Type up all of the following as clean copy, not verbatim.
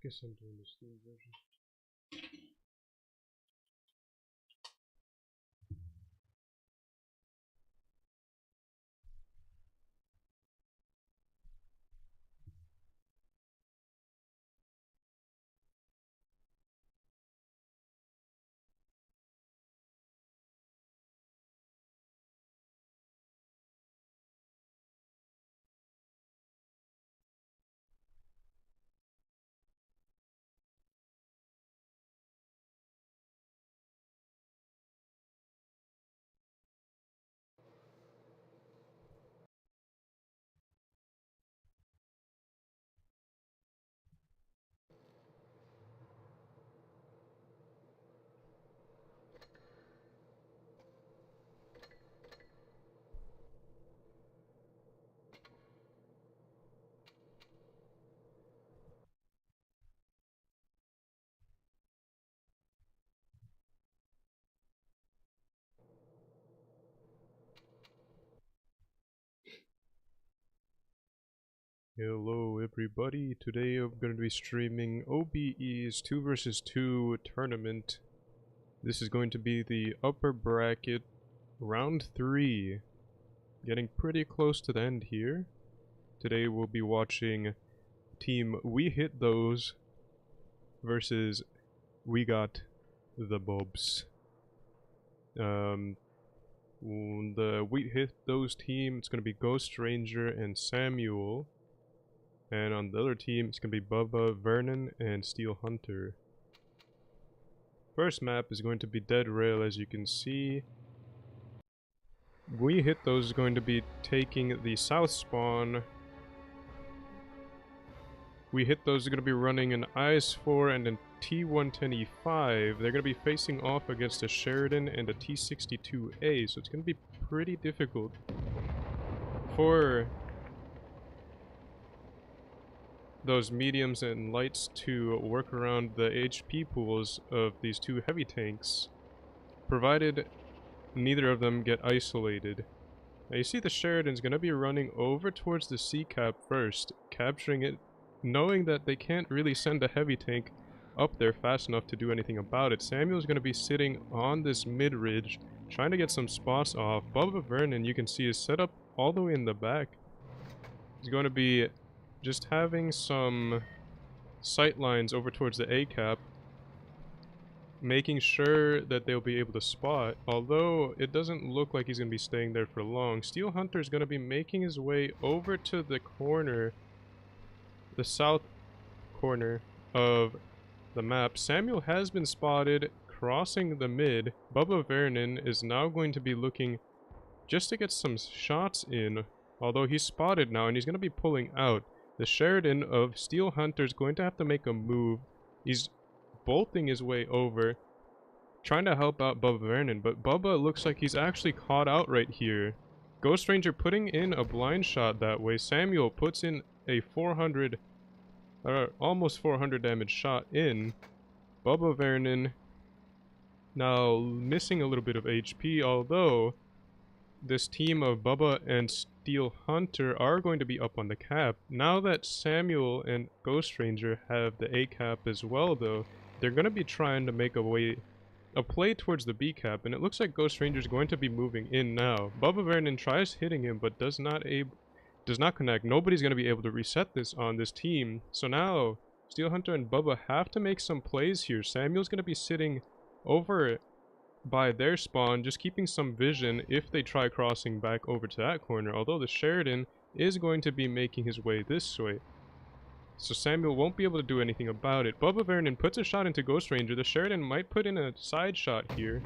guess I'm doing the Steam version. Hello everybody, today I'm going to be streaming OBE's 2 vs 2 tournament. This is going to be the upper bracket, round 3. Getting pretty close to the end here. Today we'll be watching team We Hit Those versus We Got the Bobs. The We Hit Those team, it's going to be Ghost Ranger and Samuel. And on the other team, it's going to be Bubba, Vernon, and Steel Hunter. First map is going to be Dead Rail, as you can see. We Hit Those is going to be taking the south spawn. We Hit Those is going to be running an IS-4 and a T-110E5. They're going to be facing off against a Sheridan and a T-62A, so it's going to be pretty difficult for those mediums and lights to work around the HP pools of these two heavy tanks, provided neither of them get isolated. Now you see the Sheridan's gonna be running over towards the C-cap first, capturing it, knowing that they can't really send a heavy tank up there fast enough to do anything about it. Samuel's gonna be sitting on this mid-ridge, trying to get some spots off. Bubba Vernon, you can see, is set up all the way in the back. He's going to be just having some sight lines over towards the A-cap, making sure that they'll be able to spot, although it doesn't look like he's going to be staying there for long. Steel Hunter is going to be making his way over to the corner, the south corner of the map. Samuel has been spotted crossing the mid. Bubba Vernon is now going to be looking just to get some shots in, although he's spotted now and he's going to be pulling out. The Sheridan of Steel Hunter is going to have to make a move. He's bolting his way over, trying to help out Bubba Vernon, but Bubba looks like he's actually caught out right here. Ghost Ranger putting in a blind shot that way. Samuel puts in a 400, almost 400 damage shot in. Bubba Vernon now missing a little bit of HP, although this team of Bubba and Steel Hunter are going to be up on the cap. Now that Samuel and Ghost Ranger have the A cap as well, though, they're going to be trying to make a play towards the B cap, and it looks like Ghost Ranger is going to be moving in now. Bubba Vernon tries hitting him, but does not connect. Nobody's going to be able to reset this on this team. So now Steel Hunter and Bubba have to make some plays here. Samuel's going to be sitting over by their spawn, just keeping some vision if they try crossing back over to that corner, although the Sheridan is going to be making his way this way. So Samuel won't be able to do anything about it. Bubba Vernon puts a shot into Ghost Ranger. The Sheridan might put in a side shot here.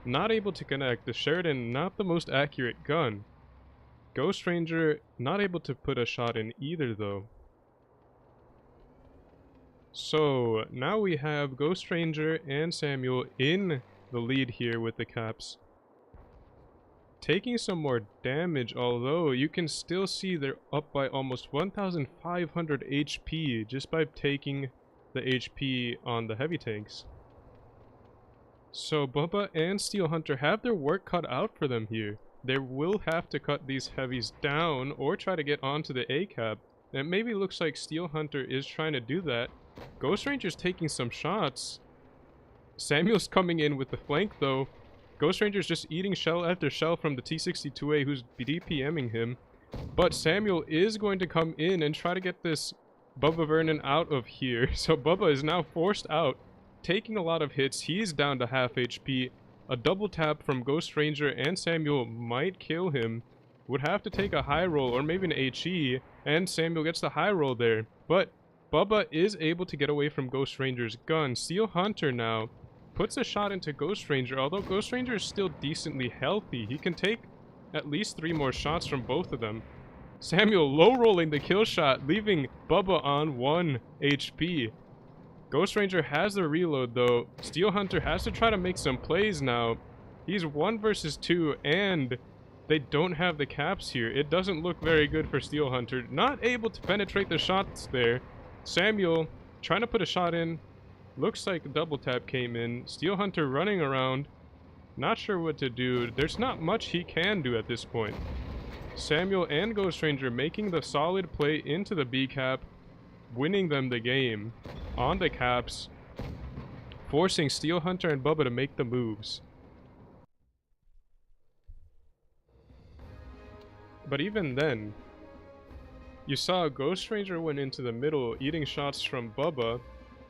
Not able to connect. The Sheridan, not the most accurate gun. Ghost Ranger not able to put a shot in either, though. So now we have Ghost Ranger and Samuel in the lead here with the caps, taking some more damage, although you can still see they're up by almost 1,500 HP just by taking the HP on the heavy tanks. So Bubba and Steel Hunter have their work cut out for them here. They will have to cut these heavies down or try to get onto the A cap. And it maybe looks like Steel Hunter is trying to do that. Ghost Ranger's taking some shots. Samuel's coming in with the flank though. Ghost Ranger's just eating shell after shell from the T-62A who's DPMing him. But Samuel is going to come in and try to get this Bubba Vernon out of here. So Bubba is now forced out, taking a lot of hits. He's down to half HP. A double tap from Ghost Ranger and Samuel might kill him. Would have to take a high roll or maybe an HE, and Samuel gets the high roll there. But Bubba is able to get away from Ghost Ranger's gun. Steel Hunter now puts a shot into Ghost Ranger, although Ghost Ranger is still decently healthy. He can take at least 3 more shots from both of them. Samuel low rolling the kill shot, leaving Bubba on 1 HP. Ghost Ranger has the reload though. Steel Hunter has to try to make some plays now. He's 1 versus 2 and they don't have the caps here. It doesn't look very good for Steel Hunter. Not able to penetrate the shots there. Samuel trying to put a shot in. Looks like a double tap came in. Steel Hunter running around. Not sure what to do. There's not much he can do at this point. Samuel and Ghost Ranger making the solid play into the B cap, winning them the game on the caps, forcing Steel Hunter and Bubba to make the moves. But even then, you saw Ghost Ranger went into the middle, eating shots from Bubba.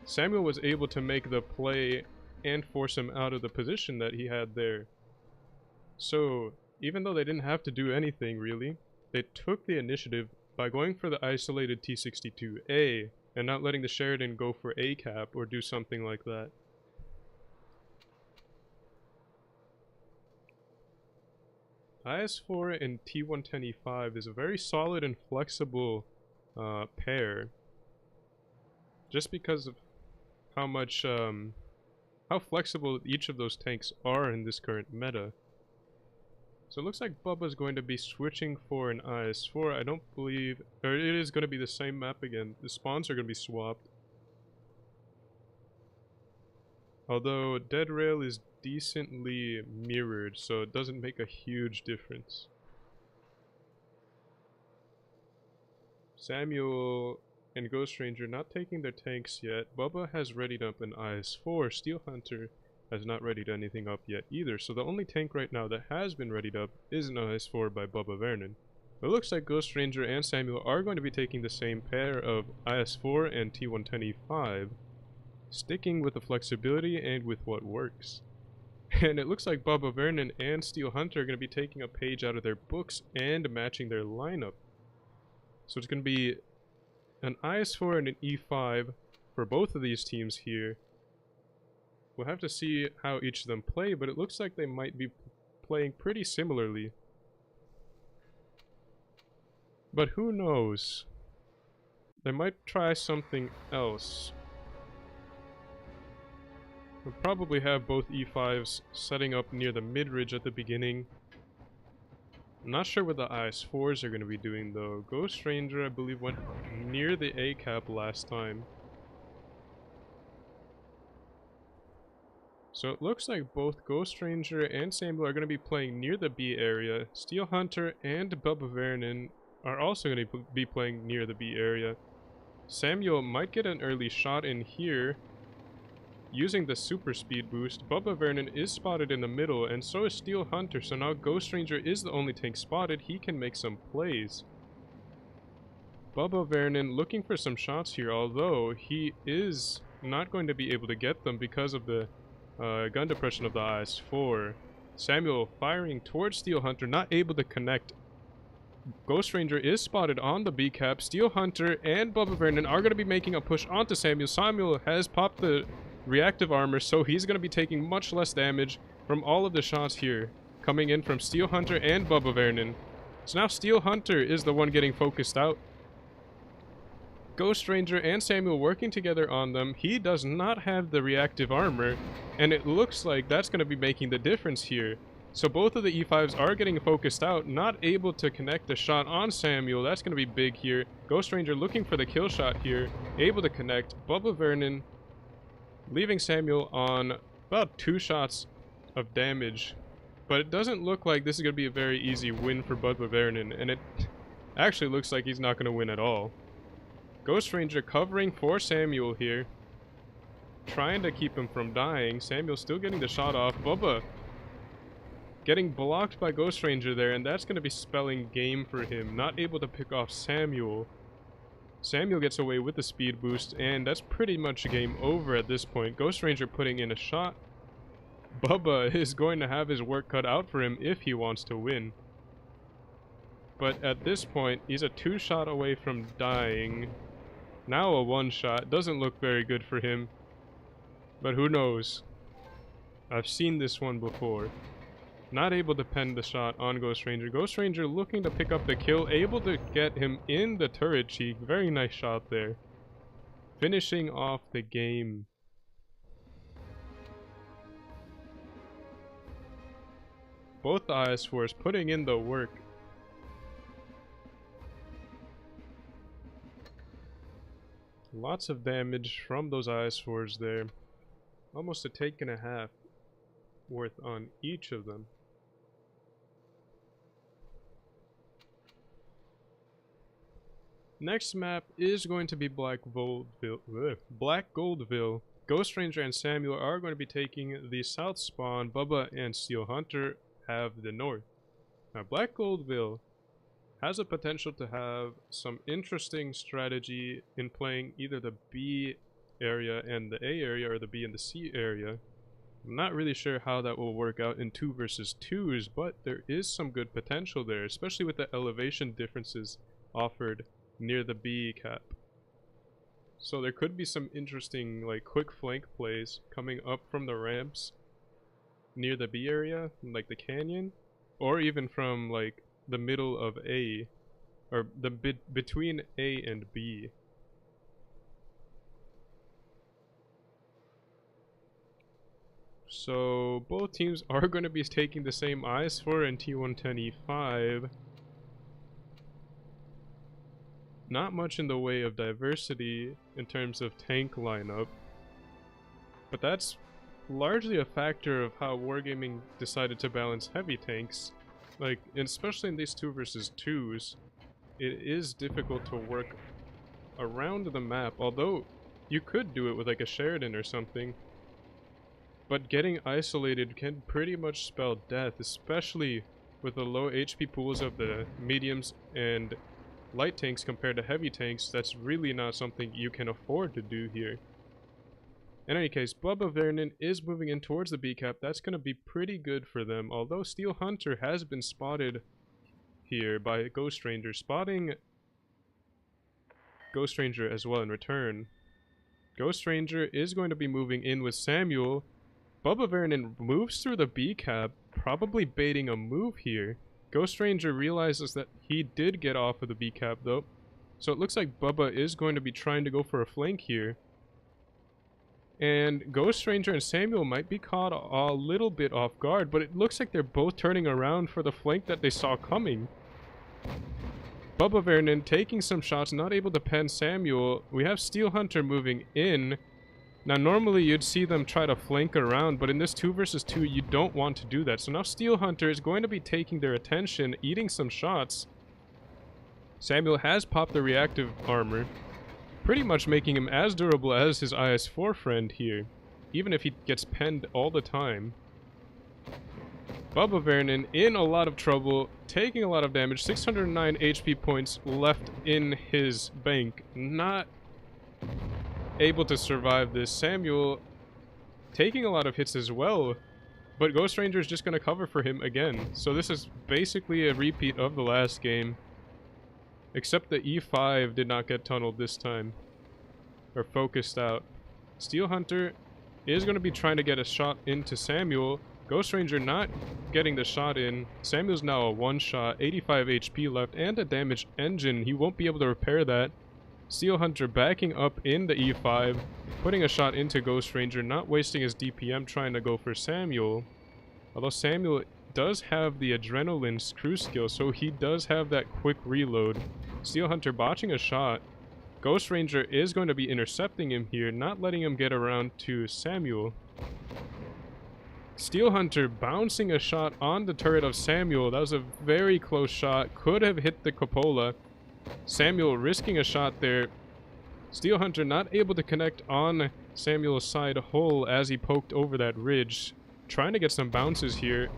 Samuel was able to make the play and force him out of the position that he had there. So, even though they didn't have to do anything really, they took the initiative by going for the isolated T-62A and not letting the Sheridan go for A cap or do something like that. IS-4 and T-110E5 is a very solid and flexible pair, just because of how much how flexible each of those tanks are in this current meta. So it looks like Bubba's going to be switching for an IS-4. I don't believe, or it is going to be the same map again. The spawns are going to be swapped. Although Dead Rail is decently mirrored, so it doesn't make a huge difference. Samuel and Ghost Ranger not taking their tanks yet. Bubba has readied up an IS-4. Steel Hunter has not readied anything up yet either. So the only tank right now that has been readied up is an IS-4 by Bubba Vernon. It looks like Ghost Ranger and Samuel are going to be taking the same pair of IS-4 and T-110E5, sticking with the flexibility and with what works. And it looks like Bubba Vernon and Steel Hunter are going to be taking a page out of their books and matching their lineup. So it's going to be an IS-4 and an E5 for both of these teams here. We'll have to see how each of them play, but it looks like they might be playing pretty similarly. But who knows? They might try something else. We'll probably have both E5s setting up near the mid-ridge at the beginning. I'm not sure what the IS-4s are going to be doing though. Ghost Ranger, I believe, went near the A cap last time. So it looks like both Ghost Ranger and Samuel are going to be playing near the B area. Steel Hunter and Bubba Vernon are also going to be playing near the B area. Samuel might get an early shot in here using the super speed boost. Bubba Vernon is spotted in the middle, and so is Steel Hunter, so now Ghost Ranger is the only tank spotted. He can make some plays. Bubba Vernon looking for some shots here, although he is not going to be able to get them because of the gun depression of the IS-4. Samuel firing towards Steel Hunter, not able to connect. Ghost Ranger is spotted on the B cap. Steel Hunter and Bubba Vernon are going to be making a push onto Samuel. Samuel has popped the reactive armor, so he's going to be taking much less damage from all of the shots here coming in from Steel Hunter and Bubba Vernon. So now Steel Hunter is the one getting focused out. Ghost Ranger and Samuel working together on them. He does not have the reactive armor, and it looks like that's going to be making the difference here. So both of the E5s are getting focused out, not able to connect the shot on Samuel. That's going to be big here. Ghost Ranger looking for the kill shot here, able to connect. Bubba Vernon leaving Samuel on about 2 shots of damage. But it doesn't look like this is going to be a very easy win for Bubba Vernon, and it actually looks like he's not going to win at all. Ghost Ranger covering for Samuel here. Trying to keep him from dying. Samuel still getting the shot off. Bubba getting blocked by Ghost Ranger there, and that's going to be spelling game for him. Not able to pick off Samuel. Samuel gets away with the speed boost, and that's pretty much game over at this point. Ghost Ranger putting in a shot. Bubba is going to have his work cut out for him if he wants to win. But at this point, he's a 2-shot away from dying. Now a 1-shot. Doesn't look very good for him. But who knows? I've seen this one before. Not able to pen the shot on Ghost Ranger. Ghost Ranger looking to pick up the kill. Able to get him in the turret cheek. Very nice shot there. Finishing off the game. Both the IS-4s putting in the work. Lots of damage from those IS-4s there. Almost a take and a half worth on each of them. Next map is going to be Black Goldville. Ghost Ranger and Samuel are going to be taking the south spawn. Bubba and Steel Hunter have the north. Now Black Goldville has a potential to have some interesting strategy in playing either the B area and the A area, or the B and the C area. I'm not really sure how that will work out in 2 versus 2s, but there is some good potential there, especially with the elevation differences offered near the B cap. So there could be some interesting like quick flank plays coming up from the ramps near the B area, like the canyon, or even from like the middle of A, or the between A and B. So both teams are going to be taking the same IS-4 and T110E5. Not much in the way of diversity in terms of tank lineup, but that's largely a factor of how Wargaming decided to balance heavy tanks. Like, especially in these 2 versus 2s, it is difficult to work around the map, although you could do it with like a Sheridan or something. But getting isolated can pretty much spell death, especially with the low HP pools of the mediums and light tanks compared to heavy tanks. That's really not something you can afford to do here. In any case, Bubba Vernon is moving in towards the B cap. That's going to be pretty good for them, although Steel Hunter has been spotted here by Ghost Ranger, spotting Ghost Ranger as well in return. Ghost Ranger is going to be moving in with Samuel. Bubba Vernon moves through the B cap, probably baiting a move here. Ghost Ranger realizes that he did get off of the B cap though, so it looks like Bubba is going to be trying to go for a flank here. And Ghost Ranger and Samuel might be caught a little bit off guard, but it looks like they're both turning around for the flank that they saw coming. Bubba Vernon taking some shots, not able to pen Samuel. We have Steel Hunter moving in. Now normally you'd see them try to flank around, but in this 2 versus 2 you don't want to do that. So now Steel Hunter is going to be taking their attention, eating some shots. Samuel has popped the reactive armor, pretty much making him as durable as his IS-4 friend here, even if he gets penned all the time. Bubba Vernon in a lot of trouble, taking a lot of damage, 609 HP points left in his bank. Not able to survive this. Samuel taking a lot of hits as well, but Ghost Ranger is just going to cover for him again. So this is basically a repeat of the last game, except the E5 did not get tunneled this time, or focused out. Steel Hunter is going to be trying to get a shot into Samuel. Ghost Ranger not getting the shot in. Samuel's now a 1-shot, 85 HP left, and a damaged engine. He won't be able to repair that. Steel Hunter backing up in the E5, putting a shot into Ghost Ranger, not wasting his DPM trying to go for Samuel. Although Samuel does have the adrenaline screw skill, so he does have that quick reload. Steel Hunter botching a shot. Ghost Ranger is going to be intercepting him here, not letting him get around to Samuel. Steel Hunter bouncing a shot on the turret of Samuel. That was a very close shot. Could have hit the cupola. Samuel risking a shot there. Steel Hunter not able to connect on Samuel's side hull as he poked over that ridge. Trying to get some bounces here.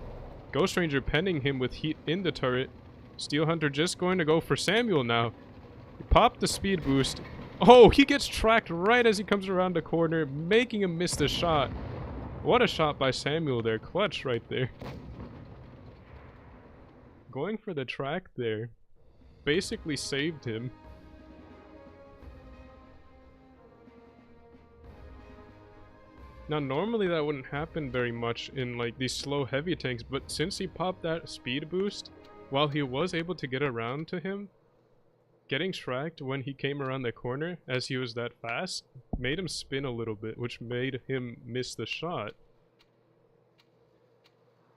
Ghost Ranger penning him with heat in the turret. Steel Hunter just going to go for Samuel now. He popped the speed boost. Oh, he gets tracked right as he comes around the corner, making him miss the shot. What a shot by Samuel there. Clutch right there. Going for the track there. Basically saved him. Now, normally that wouldn't happen very much in like these slow heavy tanks, but since he popped that speed boost, while he was able to get around to him, getting tracked when he came around the corner as he was that fast made him spin a little bit, which made him miss the shot.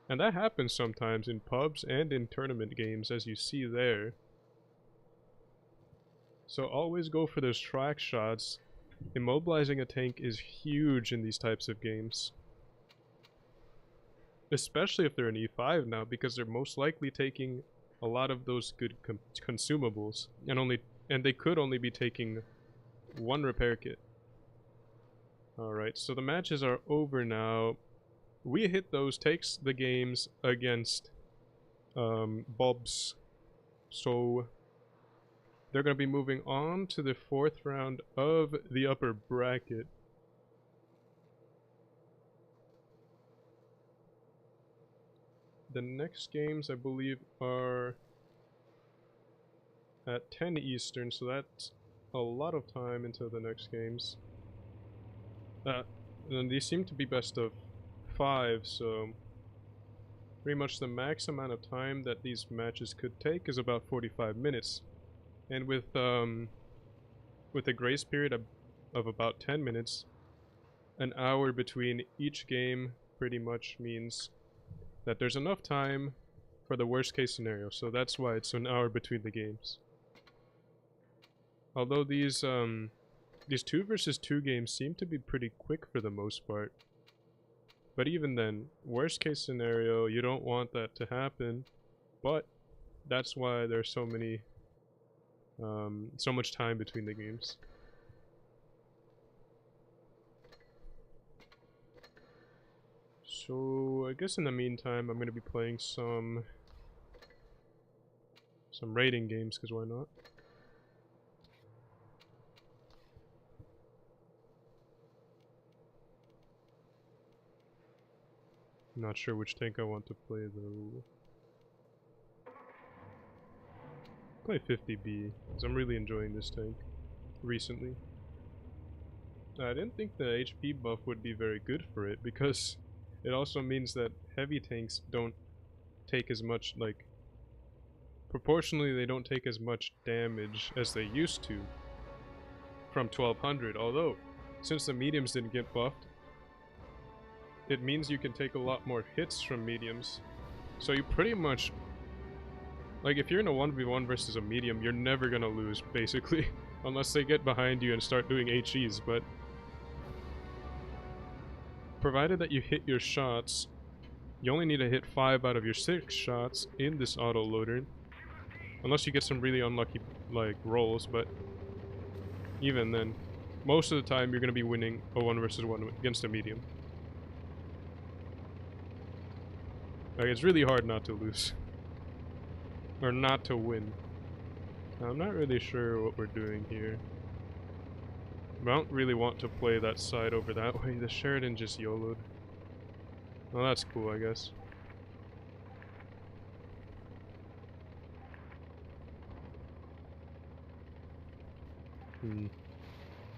And that happens sometimes in pubs and in tournament games, as you see there. So always go for those track shots. Immobilizing a tank is huge in these types of games. Especially if they're an E5 now, because they're most likely taking a lot of those good consumables. And they could only be taking one repair kit. Alright, so the matches are over now. We hit those, takes the games against Bobs. So they're going to be moving on to the 4th round of the upper bracket. The next games, I believe, are at 10 Eastern, so that's a lot of time until the next games. And these seem to be best of 5, so pretty much the max amount of time that these matches could take is about 45 minutes. And with a grace period of about 10 minutes, an hour between each game pretty much means that there's enough time for the worst case scenario. So that's why it's an hour between the games. Although these 2 versus 2 games seem to be pretty quick for the most part. But even then, worst case scenario, you don't want that to happen. But that's why there's so much time between the games. So I guess in the meantime, I'm going to be playing some raiding games, because why not? Not sure which tank I want to play though. Play 50B, because I'm really enjoying this tank recently. I didn't think the HP buff would be very good for it, because it also means that heavy tanks don't take as much, like, proportionally they don't take as much damage as they used to from 1200, although since the mediums didn't get buffed, it means you can take a lot more hits from mediums. So you pretty much, like, if you're in a 1v1 versus a medium, you're never gonna lose, basically. Unless they get behind you and start doing HEs, but provided that you hit your shots, you only need to hit 5 out of your 6 shots in this auto-loader. Unless you get some really unlucky, like, rolls, but even then, most of the time you're gonna be winning a 1 versus 1 against a medium. Like, it's really hard not to lose. Or not to win. Now, I'm not really sure what we're doing here. I don't really want to play that side over that way. The Sheridan just YOLO'd. Well, that's cool, I guess.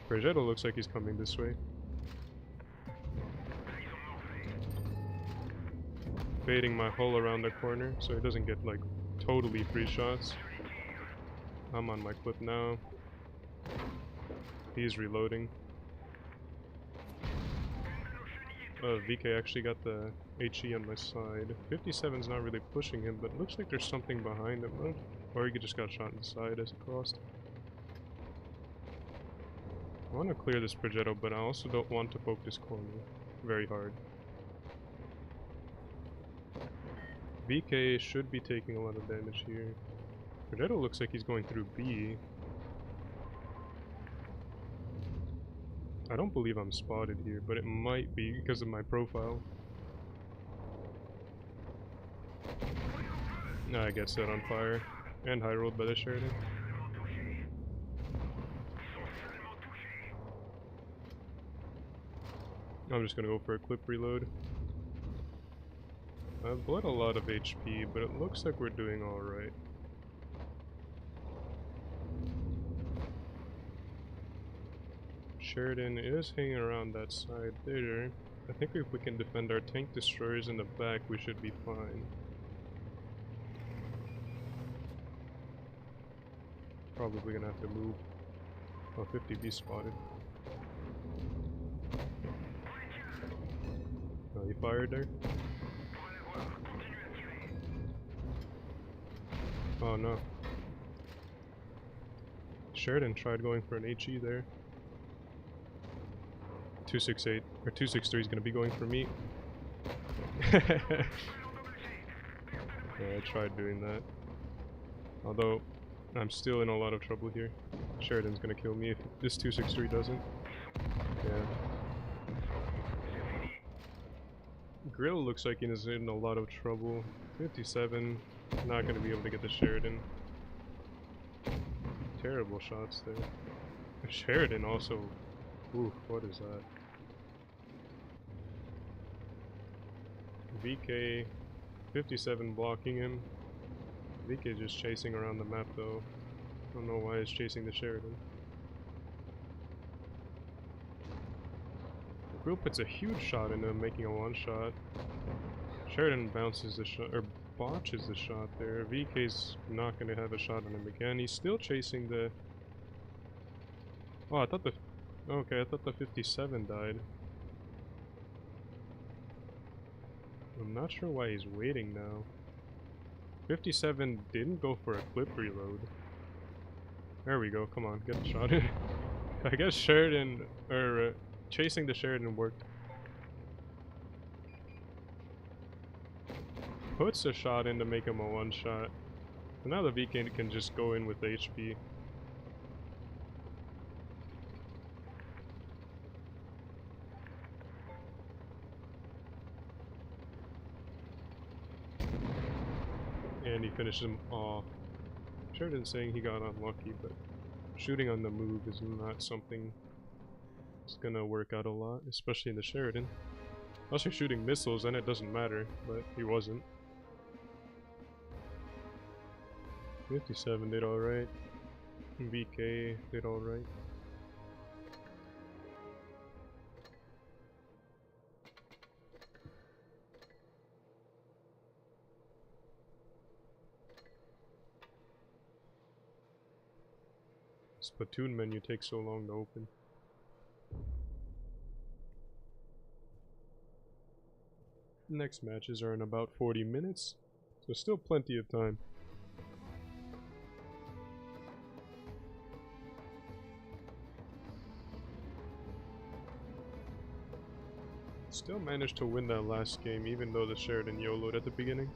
Progetto looks like he's coming this way. Baiting my hull around the corner so he doesn't get, like, totally free shots. I'm on my clip now. He's reloading. VK actually got the HE on my side. 57's not really pushing him, but looks like there's something behind him. Or he just got shot in the side as he crossed. I want to clear this Progetto, but I also don't want to poke this corner very hard. VK should be taking a lot of damage here. Progetto looks like he's going through B. I don't believe I'm spotted here, but it might be because of my profile. I get set on fire and high rolled by the Sheridan. I'm just gonna go for a clip reload. I've bled a lot of HP, but it looks like we're doing alright. Sheridan is hanging around that side there. I think if we can defend our tank destroyers in the back, we should be fine. Probably gonna have to move. Oh, 50B spotted. Oh, he fired there? Oh no. Sheridan tried going for an HE there. 268 or 263 is gonna be going for me. Yeah, I tried doing that. Although I'm still in a lot of trouble here. Sheridan's gonna kill me if this 263 doesn't. Yeah. Grill looks like he's in a lot of trouble. 57, not gonna be able to get the Sheridan. Terrible shots there. Sheridan also. Oof, what is that? VK 57 blocking him. VK just chasing around the map though. I don't know why he's chasing the Sheridan. Grill puts a huge shot into him, making a one shot. Sheridan bounces the shot, or botches the shot there. VK's not gonna have a shot on him again. He's still chasing the... Oh, I thought the... Okay, I thought the 57 died. I'm not sure why he's waiting now. 57 didn't go for a clip reload. There we go, come on, get the shot in. I guess Sheridan, or chasing the Sheridan worked. Puts a shot in to make him a one shot. And now the VK can just go in with HP. And he finishes him off. Sheridan's saying he got unlucky, but shooting on the move is not something that's gonna work out a lot, especially in the Sheridan. Unless you're shooting missiles, then it doesn't matter, but he wasn't. 57 did alright. VK did alright. This platoon menu takes so long to open. Next matches are in about 40 minutes, so still plenty of time. Still managed to win that last game, even though the Sheridan YOLO'd at the beginning.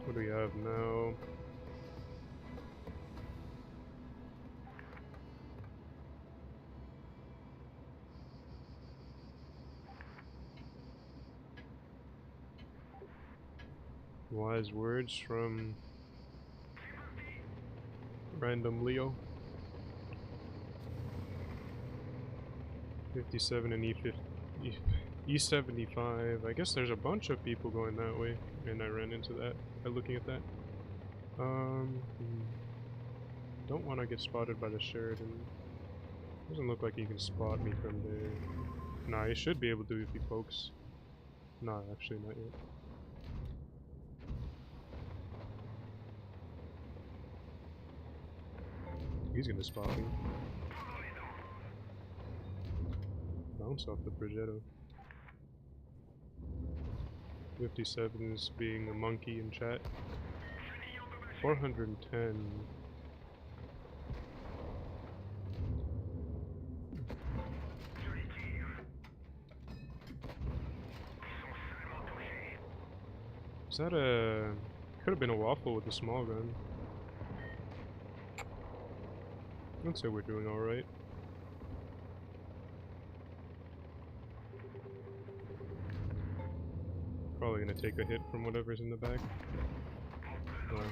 What do we have now? Wise words from Random Leo. 57 and E75. I guess there's a bunch of people going that way, and I ran into that by looking at that. Don't want to get spotted by the Sheridan. Doesn't look like he can spot me from there. Nah, he should be able to if he pokes. Nah, actually not yet. He's gonna spot me. Bounce off the Progetto. 57 is being a monkey in chat. 410. Is that a... Could have been a waffle with a small gun. I'd say we're doing alright. Probably gonna take a hit from whatever's in the back. Alright.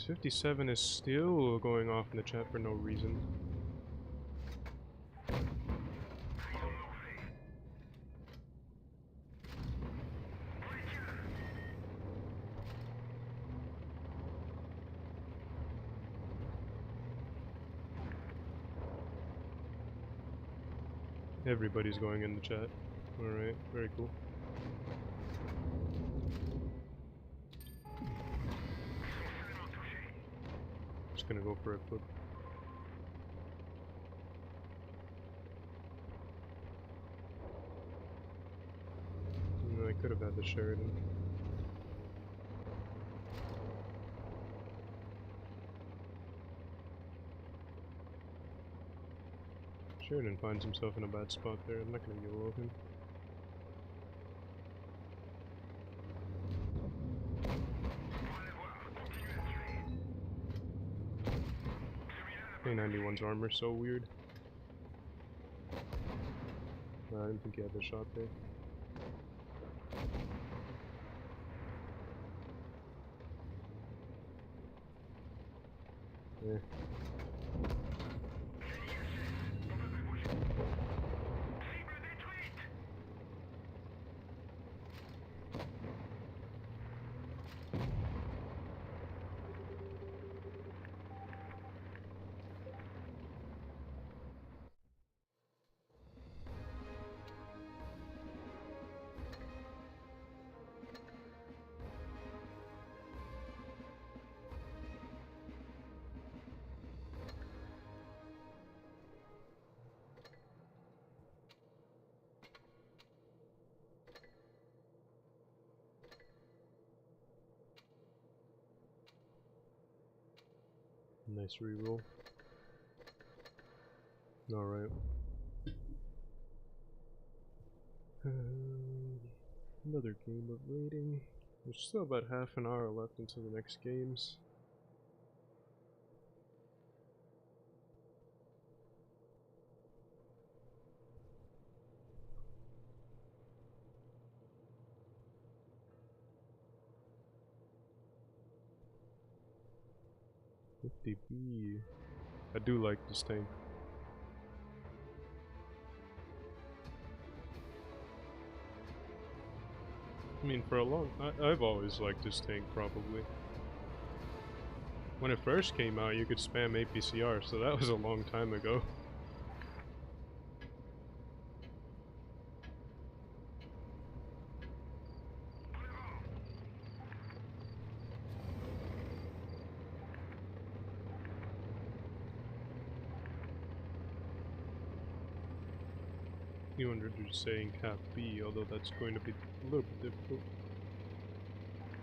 57 is still going off in the chat for no reason. Everybody's going in the chat. Alright, very cool. Just gonna go for a flip. I could have had the Sheridan. Sheridan finds himself in a bad spot there. I'm not gonna YOLO him. A91's armor so weird. I didn't think he had the shot there. Yeah. Nice reroll. Alright. Another game of waiting. There's still about half an hour left until the next games. $50B. I do like this tank. I mean, for a long... I've always liked this tank, probably. When it first came out, you could spam APCR, so that was a long time ago. You wondered you're saying cap B, although that's going to be a little bit difficult.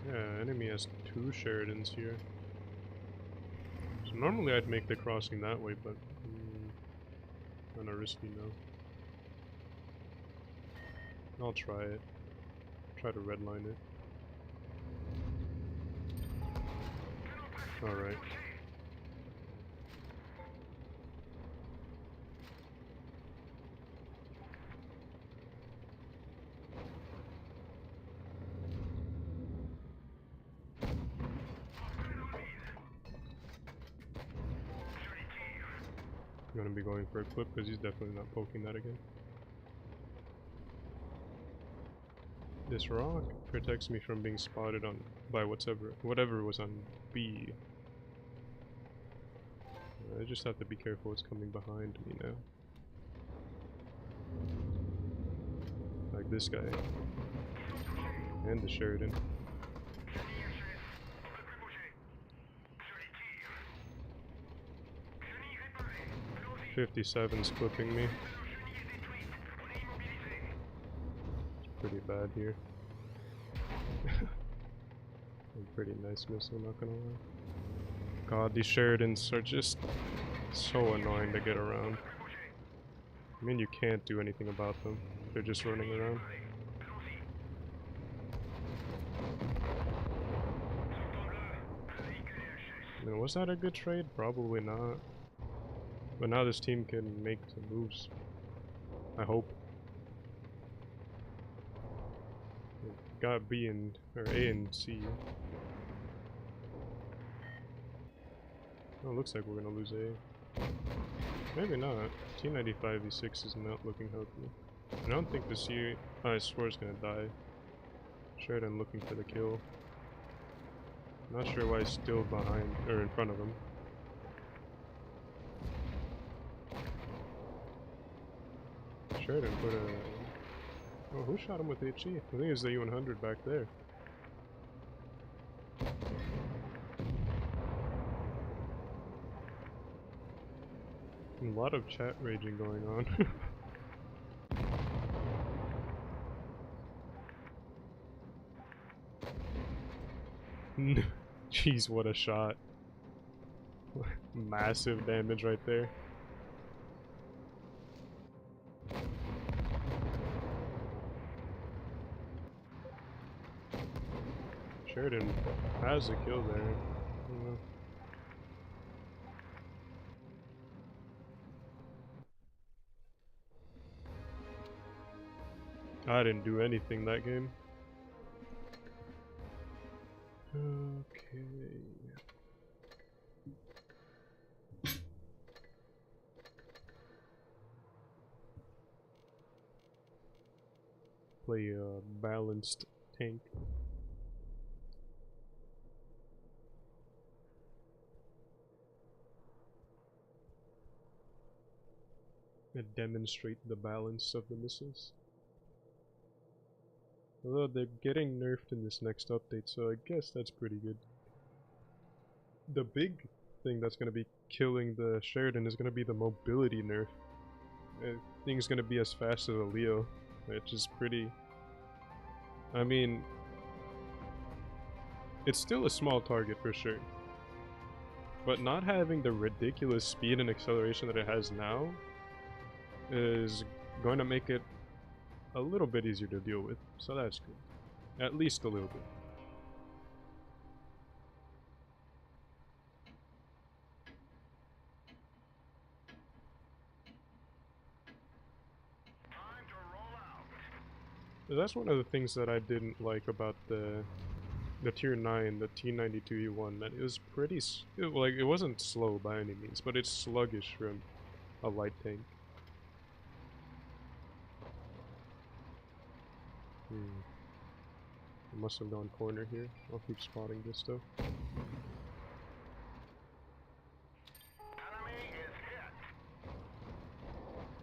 Yeah, enemy has 2 Sheridans here. So normally I'd make the crossing that way, but kinda risky now. I'll try it. Try to redline it. Alright. I'm gonna be going for a clip because he's definitely not poking that again. This rock protects me from being spotted on by whatever was on B. I just have to be careful what's coming behind me now. Like this guy. And the Sheridan. 57's clipping me. It's pretty bad here. Pretty nice missile, not gonna lie. God, these Sheridans are just so annoying to get around. I mean, you can't do anything about them. They're just running around. And was that a good trade? Probably not. But now this team can make some moves. I hope. Got B and or A and C. Oh, looks like we're gonna lose A. Maybe not. T95 E6 is not looking healthy. I don't think the C score is gonna die. Sheridan looking for the kill. Not sure why he's still behind or in front of him. Sheridan put a. Oh, who shot him with HE? I think it was the E100 back there. A lot of chat raging going on. Jeez, what a shot. Massive damage right there. Sheridan has a kill there. I didn't do anything that game. Okay. Play a balanced tank. And demonstrate the balance of the missiles. Although they're getting nerfed in this next update, so I guess that's pretty good. The big thing that's going to be killing the Sheridan is going to be the mobility nerf. I think it's going to be as fast as a Leo, which is pretty... I mean... It's still a small target for sure. But not having the ridiculous speed and acceleration that it has now is going to make it a little bit easier to deal with, so that's good. At least a little bit. That's one of the things that I didn't like about the tier 9, the T92E1, that it was pretty, like, it wasn't slow by any means, but it's sluggish from a light tank. I must have gone corner here. I'll keep spotting this stuff.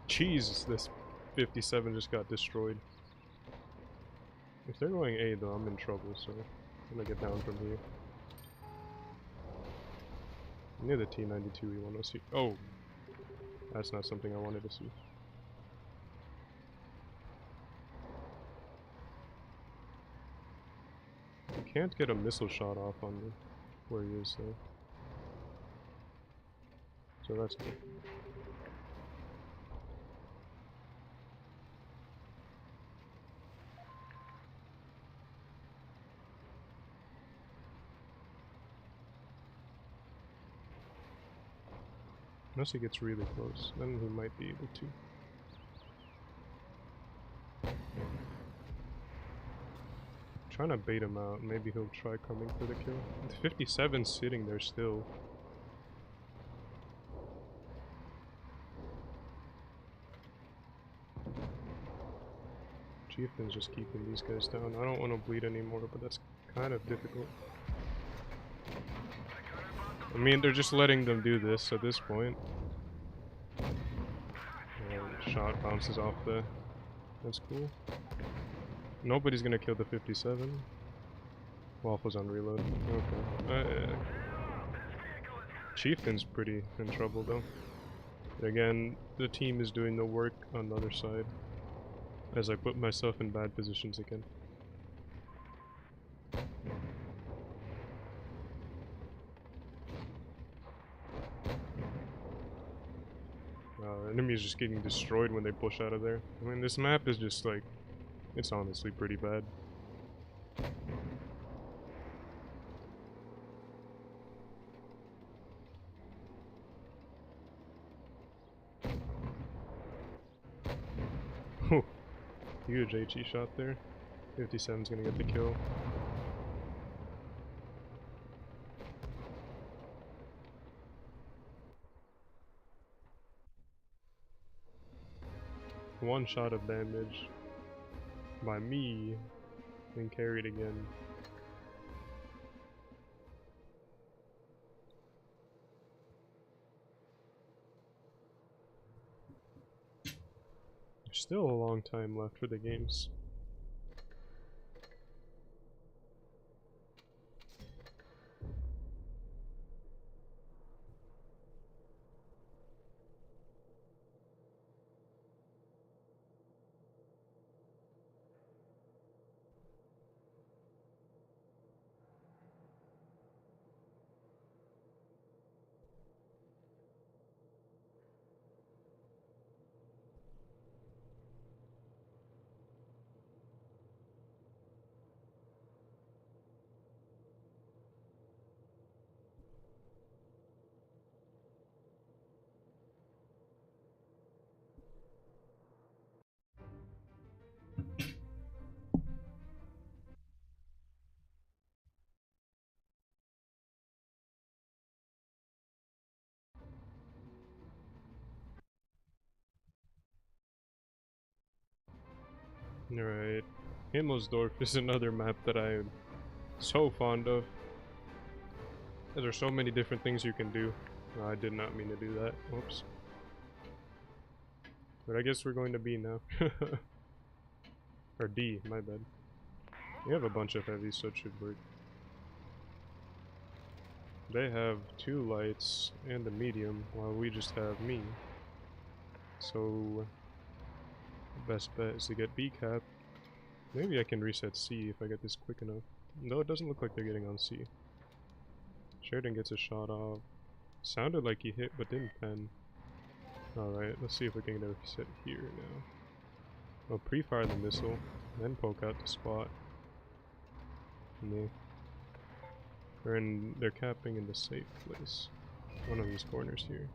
Jesus, this 57 just got destroyed. If they're going A though, I'm in trouble, so I'm gonna get down from here. Near the T92 we want to see. Oh! That's not something I wanted to see. You can't get a missile shot off on me where he is though. So that's good. Unless he gets really close, then he might be able to. Trying to bait him out, maybe he'll try coming for the kill. The 57's sitting there still. Chieftain's just keeping these guys down. I don't want to bleed anymore, but that's kind of difficult. I mean, they're just letting them do this at this point. Shot bounces off the... That's cool. Nobody's gonna kill the 57. Waffle's on reload. Okay. Chieftain's pretty in trouble though. But again, the team is doing the work on the other side. As I put myself in bad positions again. The enemy is just getting destroyed when they push out of there. I mean, this map is just like, it's honestly pretty bad. Huge HE shot there. 57's gonna get the kill. One shot of damage by me, and carried again. There's still a long time left for the games. Alright. Himmelsdorf is another map that I'm so fond of. There's so many different things you can do. I did not mean to do that. Whoops. But I guess we're going to B now. Or D, my bad. We have a bunch of heavies, so it should work. They have 2 lights and a medium, while we just have me. So, best bet is to get B cap. Maybe I can reset C if I get this quick enough. No, it doesn't look like they're getting on C. Sheridan gets a shot off. Sounded like he hit, but didn't pen. Alright, let's see if we can get a reset here now. I'll pre-fire the missile, then poke out the spot. They're capping in the safe place. One of these corners here.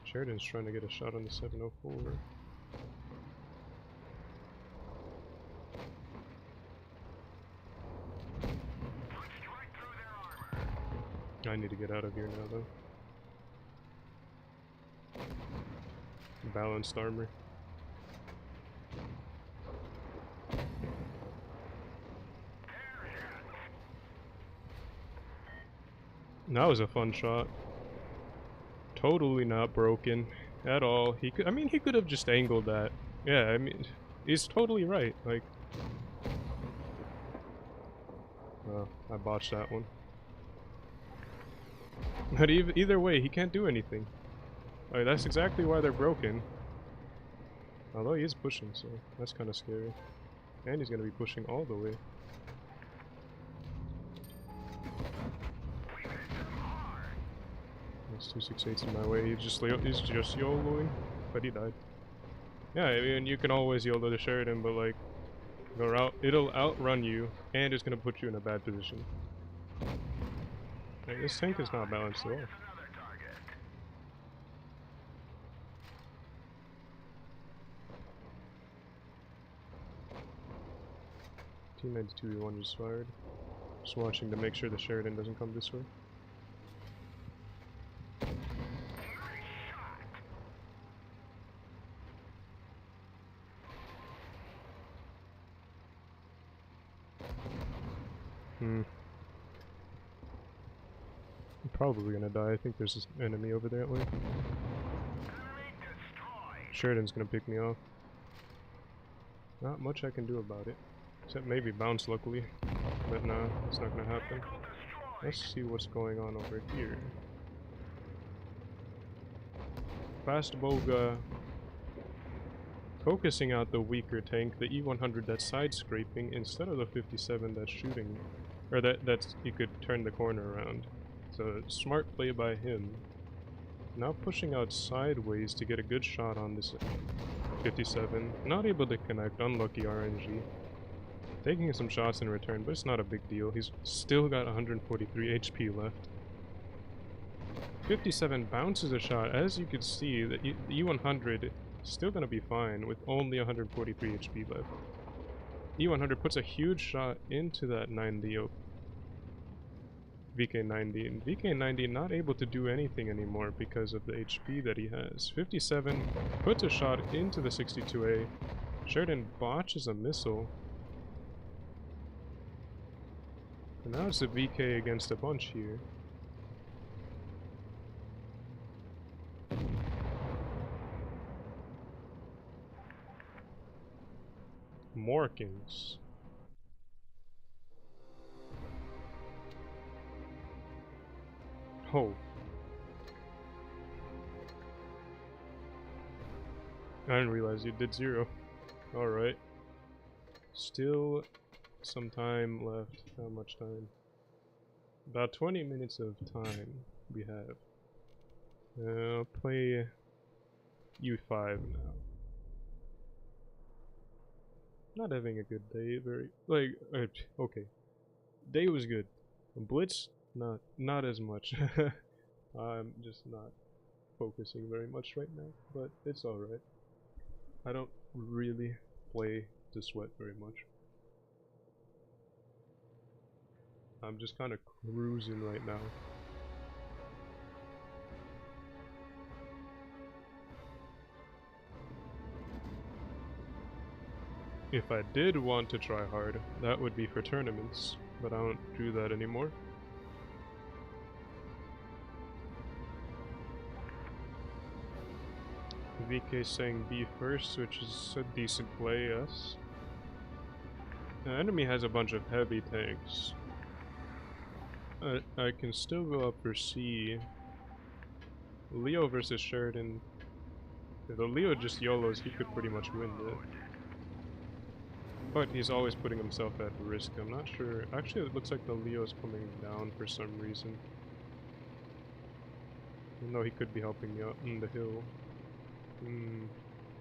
Sheridan's trying to get a shot on the 704. I need to get out of here now though. Balanced armor. That was a fun shot. Totally not broken at all. He could, I mean, he could have just angled that. Yeah, I mean, he's totally right. Like, I botched that one. But either way, he can't do anything. Like, that's exactly why they're broken. Although he is pushing, so that's kind of scary. And he's gonna be pushing all the way. There's 268s in my way. He's just YOLOing, but he died. Yeah, I mean, you can always YOLO the Sheridan, but like, it'll outrun you, and it's gonna put you in a bad position. Like, this tank is not balanced at all. T92E1 just fired. Just watching to make sure the Sheridan doesn't come this way. I'm probably gonna die. I think there's an enemy over there that way. Sheridan's gonna pick me off. Not much I can do about it. Except maybe bounce, luckily. But nah, it's not gonna happen. Let's see what's going on over here. Fast Boga focusing out the weaker tank, the E100 that's side scraping, instead of the 57 that's shooting. Or that's you could turn the corner around. So smart play by him. Now pushing out sideways to get a good shot on this 57. Not able to connect, unlucky RNG. Taking some shots in return, but it's not a big deal. He's still got 143 HP left. 57 bounces a shot. As you can see, the E100 is still going to be fine with only 143 HP left. E100 puts a huge shot into that 9 Leo VK90, and VK90 not able to do anything anymore because of the HP that he has. 57 puts a shot into the 62A. Sheridan botches a missile. And now it's a VK against a bunch here. Morkins. Oh. I didn't realize you did 0. Alright. Still some time left. How much time? About 20 minutes of time we have. I'll play U5 now. Not having a good day, okay. Day was good. Blitz, not as much. I'm just not focusing very much right now, but it's alright. I don't really play to sweat very much. I'm just kind of cruising right now. If I did want to try hard, that would be for tournaments, but I don't do that anymore. VK saying B first, which is a decent play, yes. The enemy has a bunch of heavy tanks. I can still go up for C. Leo versus Sheridan. If the Leo just YOLOs, he could pretty much win it. But he's always putting himself at risk. I'm not sure. Actually, it looks like the Leo's coming down for some reason. Even though he could be helping me out in the hill. I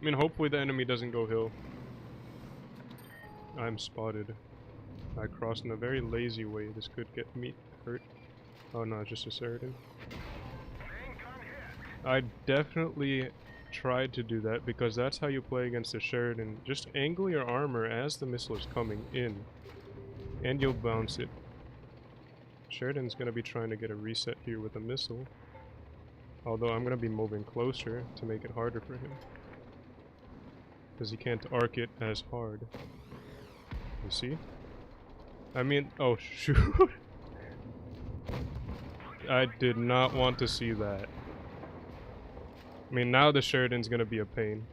mean, hopefully the enemy doesn't go hill. I'm spotted. I crossed in a very lazy way. This could get me hurt. Oh no, just a Sheridan. I definitely tried to do that because that's how you play against a Sheridan. Just angle your armor as the missile is coming in, and you'll bounce it. Sheridan's gonna be trying to get a reset here with a missile. Although I'm gonna be moving closer to make it harder for him. Because he can't arc it as hard. You see? I mean, oh shoot. I did not want to see that. I mean, now the Sheridan's gonna be a pain.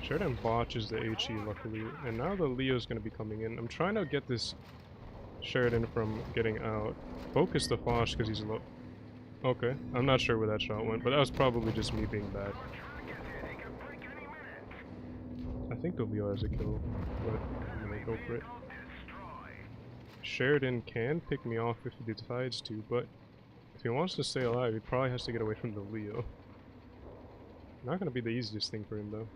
Sheridan botches the HE luckily, and now the Leo's gonna be coming in. I'm trying to get this Sheridan from getting out. Focus the Foch because he's low. Okay, I'm not sure where that shot went, but that was probably just me being bad. I think the Leo has a kill, but I'm gonna go for it. Sheridan can pick me off if he decides to, but if he wants to stay alive, he probably has to get away from the Leo. Not gonna be the easiest thing for him though.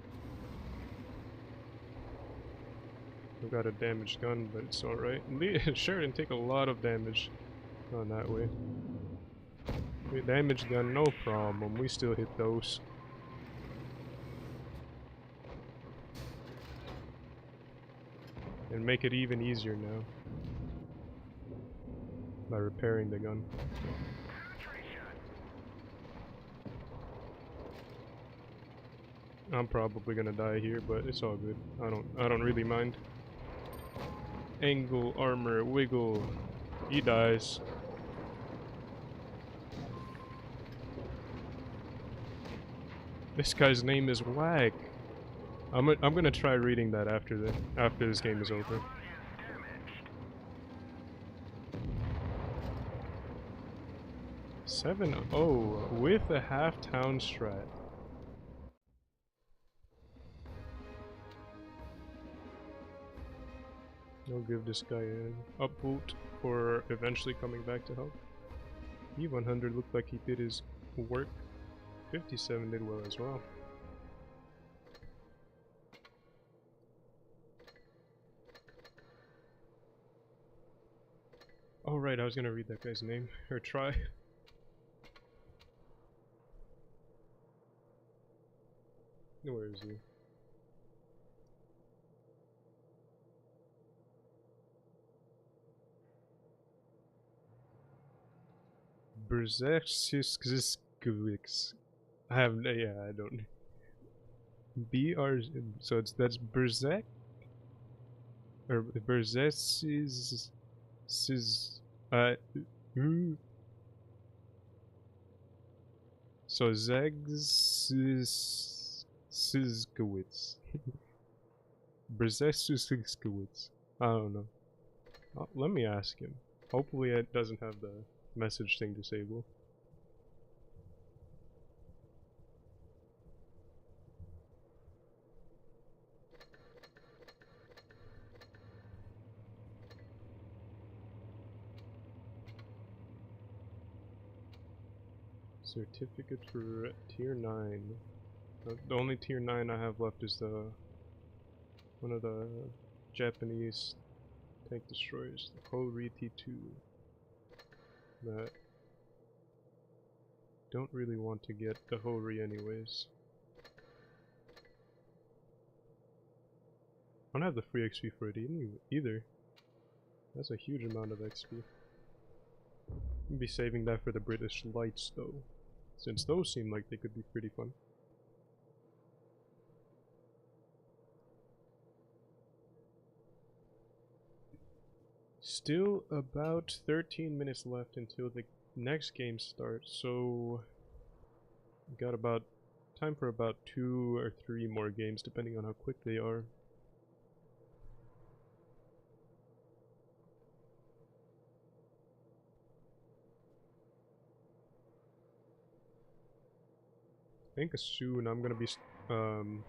We've got a damaged gun, but it's alright. Sheridan take a lot of damage on that way. Damaged gun, no problem. We still hit those. And make it even easier now. By repairing the gun. I'm probably gonna die here, but it's all good. I don't really mind. Angle, armor, wiggle. He dies. This guy's name is Wag. I'm gonna try reading that after this game is over. (7-0) with a half-town strat. I'll give this guy an upvote for eventually coming back to help. E100 looked like he did his work. 57 did well as well. Oh right, I was gonna read that guy's name, or try. Where is he? Berzerksis. I have no, yeah, I don't. BR, so that's Berzek? Or Berzeksis. Uh, mm, so Zegsiskowitz. Brzezinskiewicz. I don't know. Let me ask him. Hopefully it doesn't have the message thing disabled. Certificate for tier 9. The only tier 9 I have left is the one of the Japanese tank destroyers, the Hori T2. That don't really want to get the Hori anyways. I don't have the free XP for it either. That's a huge amount of XP. I'll be saving that for the British Lights though, since those seem like they could be pretty fun. Still about 13 minutes left until the next game starts, so got about time for about 2 or 3 more games depending on how quick they are. I think soon I'm gonna be I'm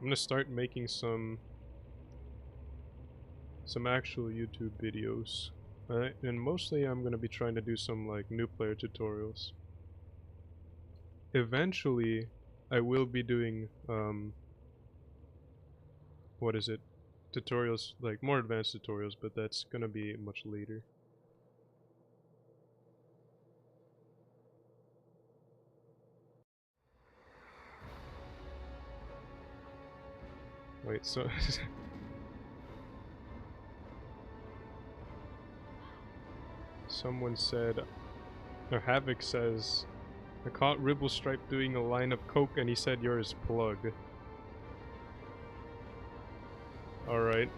gonna start making some actual YouTube videos. And mostly I'm gonna be trying to do some like new player tutorials. Eventually I will be doing what is it? Tutorials, like more advanced tutorials, but that's gonna be much later. Wait, so someone said, or Havoc says, I caught Ribblestripe doing a line of coke and he said you're his plug. Alright.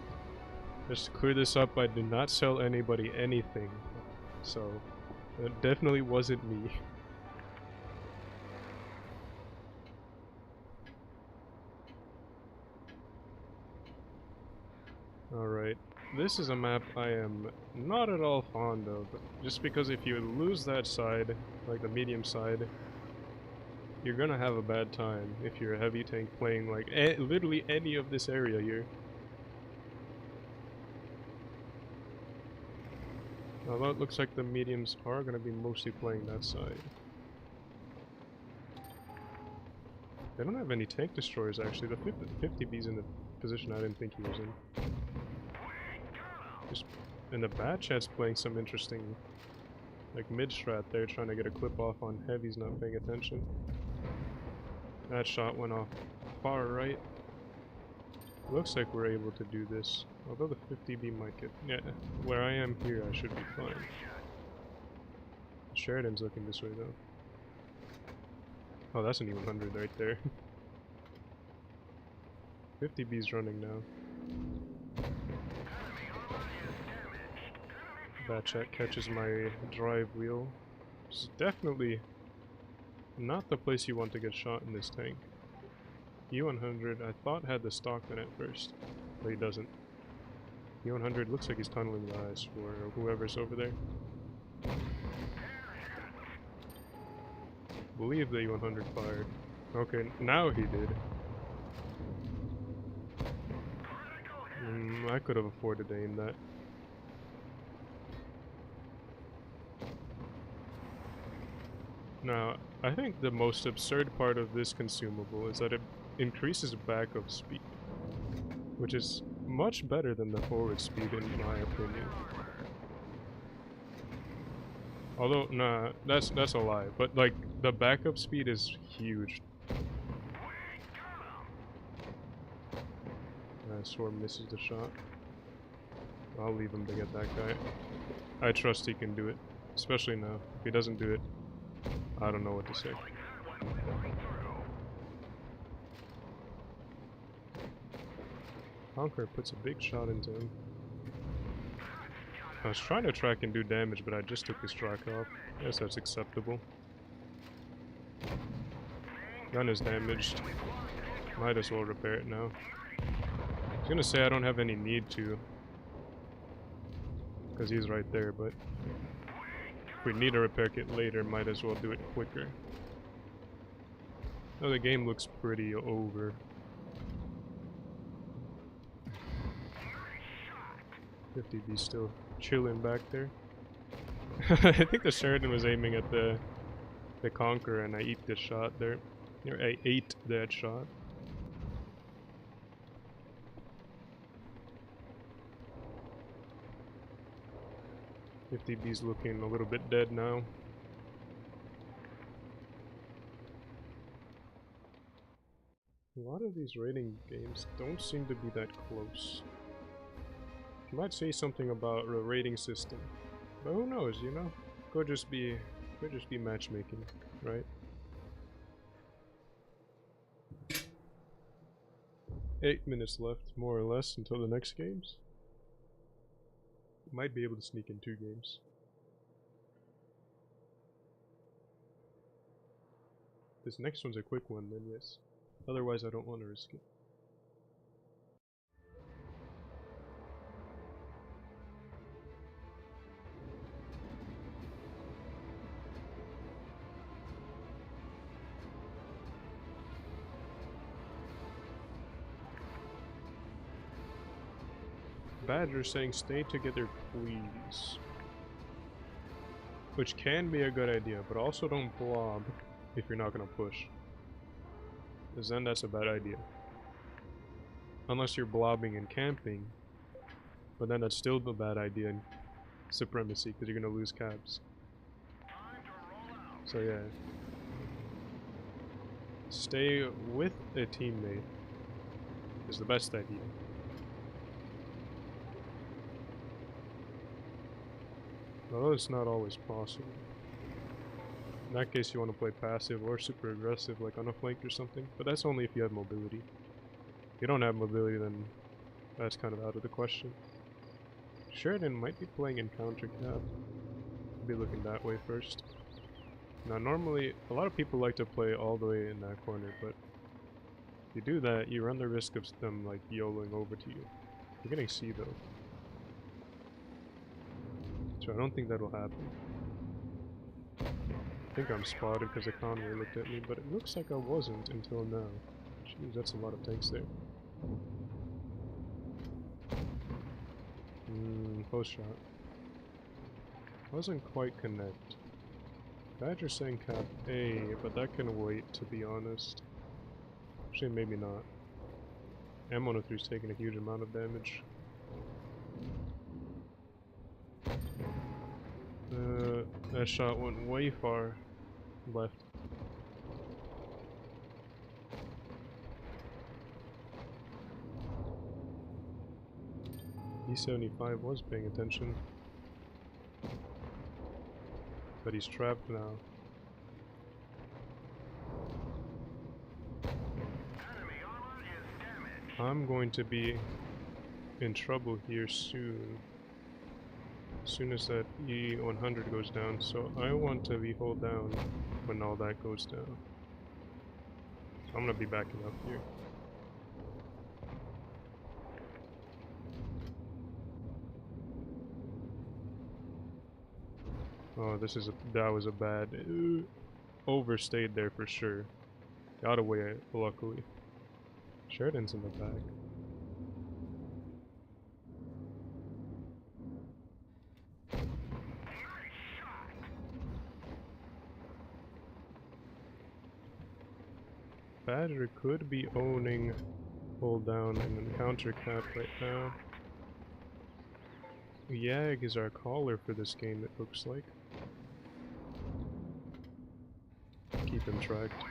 Just to clear this up, I did not sell anybody anything. So, it definitely wasn't me. Alright. This is a map I am not at all fond of. Just because if you lose that side, like the medium side, you're gonna have a bad time if you're a heavy tank playing like literally any of this area here. Although it looks like the mediums are gonna be mostly playing that side. They don't have any tank destroyers actually. The 50B's in the position I didn't think he was in. Just, and the bad chat's playing some interesting like mid-strat there, trying to get a clip off on heavies not paying attention. That shot went off far right. Looks like we're able to do this. Although the 50B might get... yeah, where I am here I should be fine. Sheridan's looking this way though. Oh, that's an E100 right there. 50B's running now. That chat catches my drive wheel. It's definitely not the place you want to get shot in this tank. E100 I thought had the stock gun at first, but he doesn't. E100 looks like he's tunneling the eyes for whoever's over there. Believe the E100 fired. Okay, now he did. I could have afforded to aim that. Now, I think the most absurd part of this consumable is that it increases backup speed, which is much better than the forward speed in my opinion. Although, nah, that's a lie. But like the backup speed is huge. Swarm misses the shot. I'll leave him to get that guy. I trust he can do it, especially now. If he doesn't do it, I don't know what to say. Conqueror puts a big shot into him. I was trying to track and do damage, but I just took his track off. Guess that's acceptable. Gun is damaged. Might as well repair it now. I was gonna say I don't have any need to, because he's right there, but if we need a repair kit later, might as well do it quicker. Oh, the game looks pretty over. 50B still chilling back there. I think the Sheridan was aiming at the Conqueror, and I ate the shot there. Or I ate that shot. FTB's looking a little bit dead now. A lot of these raiding games don't seem to be that close. You might say something about the rating system, but who knows, you know? Could just be matchmaking, right? 8 minutes left, more or less, until the next games. Might be able to sneak in 2 games. This next one's a quick one, then yes. Otherwise, I don't want to risk it. Badger saying stay together please. Which can be a good idea, but also don't blob if you're not gonna push. Because then that's a bad idea. Unless you're blobbing and camping, but then that's still a bad idea in Supremacy because you're gonna lose cabs. So yeah. Stay with a teammate is the best idea. Although it's not always possible. In that case you want to play passive or super aggressive like on a flank or something, but that's only if you have mobility. If you don't have mobility then that's kind of out of the question. Sheridan might be playing in counter cap. Be looking that way first. Now normally a lot of people like to play all the way in that corner, but if you do that you run the risk of them like YOLOing over to you. You're getting C though. So I don't think that'll happen. I think I'm spotted because the convoy looked at me, but it looks like I wasn't until now. Jeez, that's a lot of tanks there. Post shot. Wasn't quite connect. Badger saying cap A, but that can wait to be honest. Actually maybe not. M103 is taking a huge amount of damage. That shot went way far left. E75 was paying attention. But he's trapped now. I'm going to be in trouble here soon. As soon as that E100 goes down, so I want to be hold down when all that goes down. So I'm gonna be backing up here. Oh, that was a bad overstayed there for sure. Got away luckily. Sheridan's in the back. Badger could be owning hold down and then counter cap right now. Yag is our caller for this game, it looks like. keep him tracked.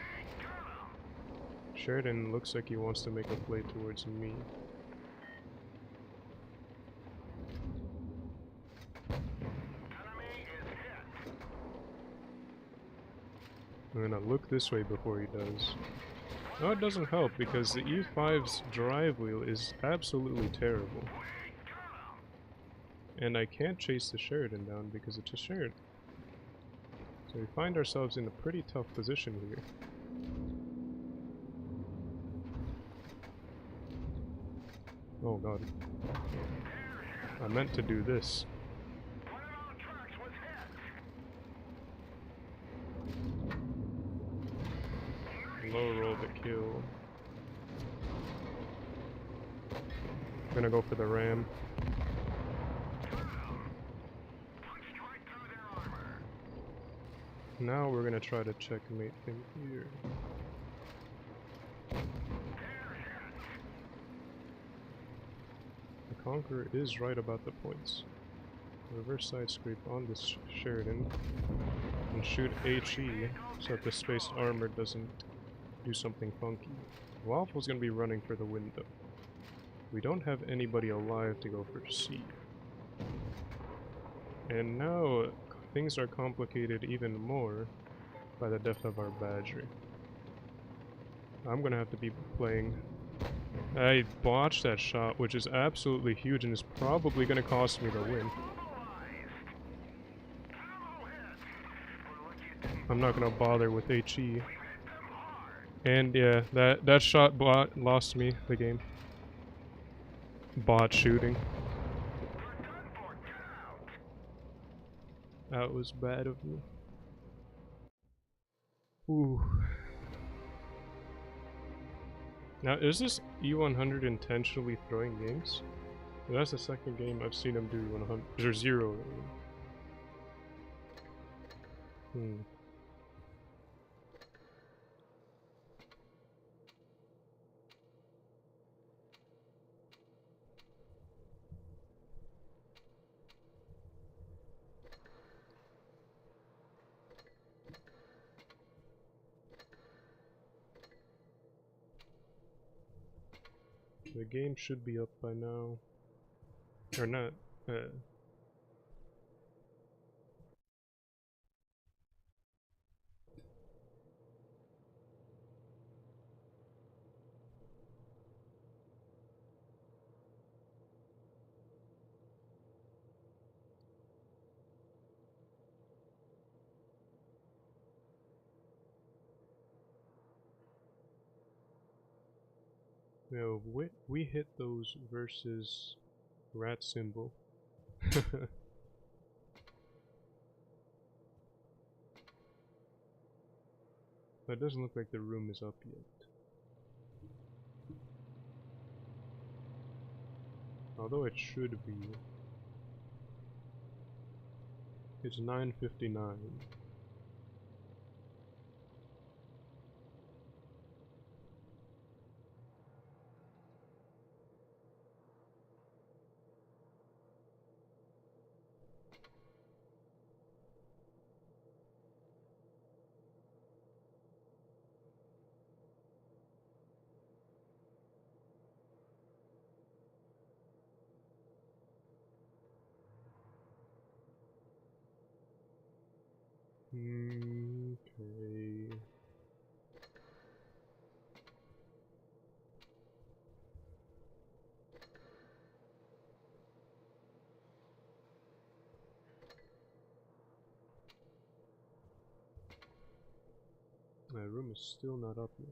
Sheridan looks like he wants to make a play towards me. I'm gonna look this way before he does. No, it doesn't help because the E5's drive wheel is absolutely terrible. And I can't chase the Sheridan down because it's a Sheridan. So we find ourselves in a pretty tough position here. Oh god. I meant to do this. Low roll the kill. I'm gonna go for the ram. Now we're gonna try to checkmate him here. The Conqueror is right about the points. Reverse side scrape on this Sheridan and shoot HE so that the spaced armor doesn't do something funky. Waffle's gonna be running for the window. We don't have anybody alive to go for C. And now things are complicated even more by the death of our Badger. I'm gonna have to be playing. I botched that shot, which is absolutely huge and is probably gonna cost me the win. I'm not gonna bother with HE. And yeah, that shot lost me the game. Bot shooting. That was bad of me. Ooh. Now, is this E100 intentionally throwing games? That's the second game I've seen him do 100 or 0. The game should be up by now. Or not. No, we hit those versus rat symbol. But it doesn't look like the room is up yet. Although it should be. It's 9:59. Okay. My room is still not up yet.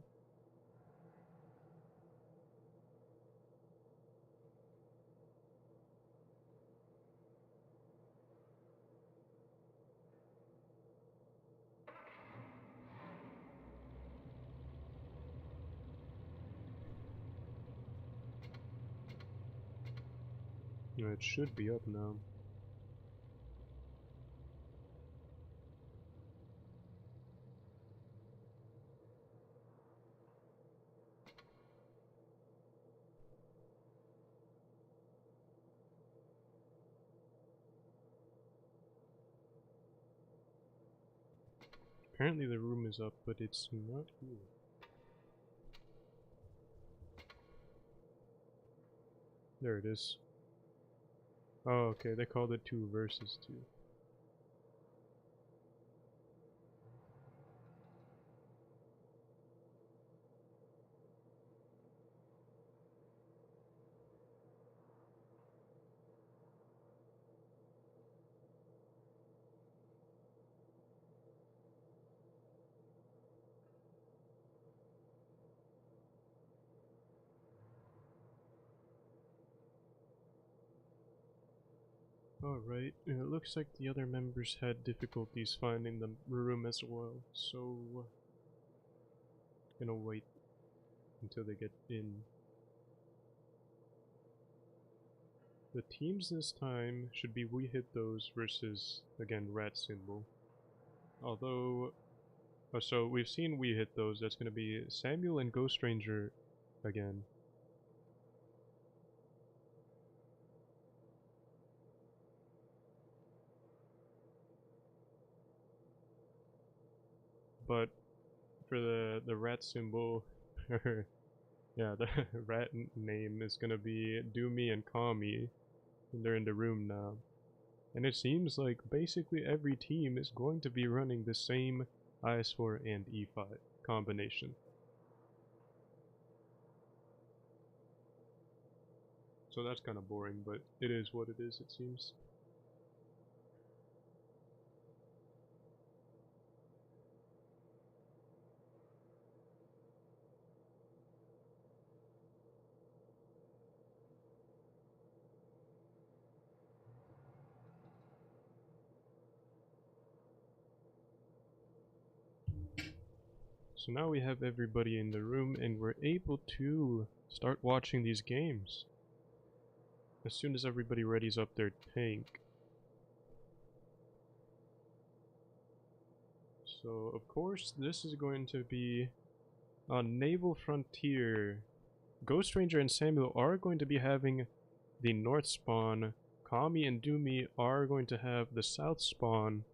No, it should be up now. Apparently the room is up, but it's not here. There it is. Oh, okay, they called it 2 versus 2. Alright, it looks like the other members had difficulties finding the room as well, so gonna wait until they get in. The teams this time should be We Hit Those versus, again, Rat Symbol. Although, so we've seen We Hit Those, that's gonna be Samuel and Ghost Ranger again. But for the rat symbol, yeah, the rat name is gonna be Doomy and Kami, and they're in the room now. And it seems like basically every team is going to be running the same IS4 and E5 combination. So that's kind of boring, but it is what it is, it seems. So now we have everybody in the room and we're able to start watching these games. As soon as everybody readies up their tank. So of course this is going to be on Naval Frontier. Ghost Ranger and Samuel are going to be having the north spawn. Kami and Doomy are going to have the south spawn.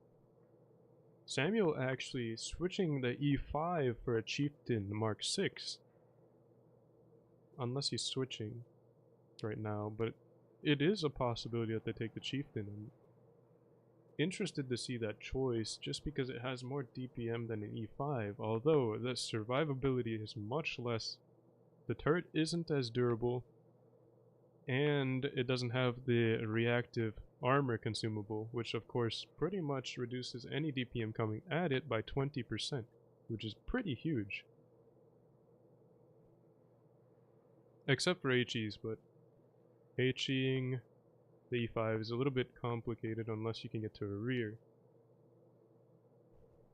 Samuel actually switching the E5 for a Chieftain Mark 6. Unless he's switching right now, but it is a possibility that they take the Chieftain. I'm interested to see that choice just because it has more DPM than an E5, although the survivability is much less. The turret isn't as durable, and it doesn't have the reactive armor consumable, which of course pretty much reduces any DPM coming at it by 20%, which is pretty huge. Except for HEs, but HEing the E5 is a little bit complicated unless you can get to a rear.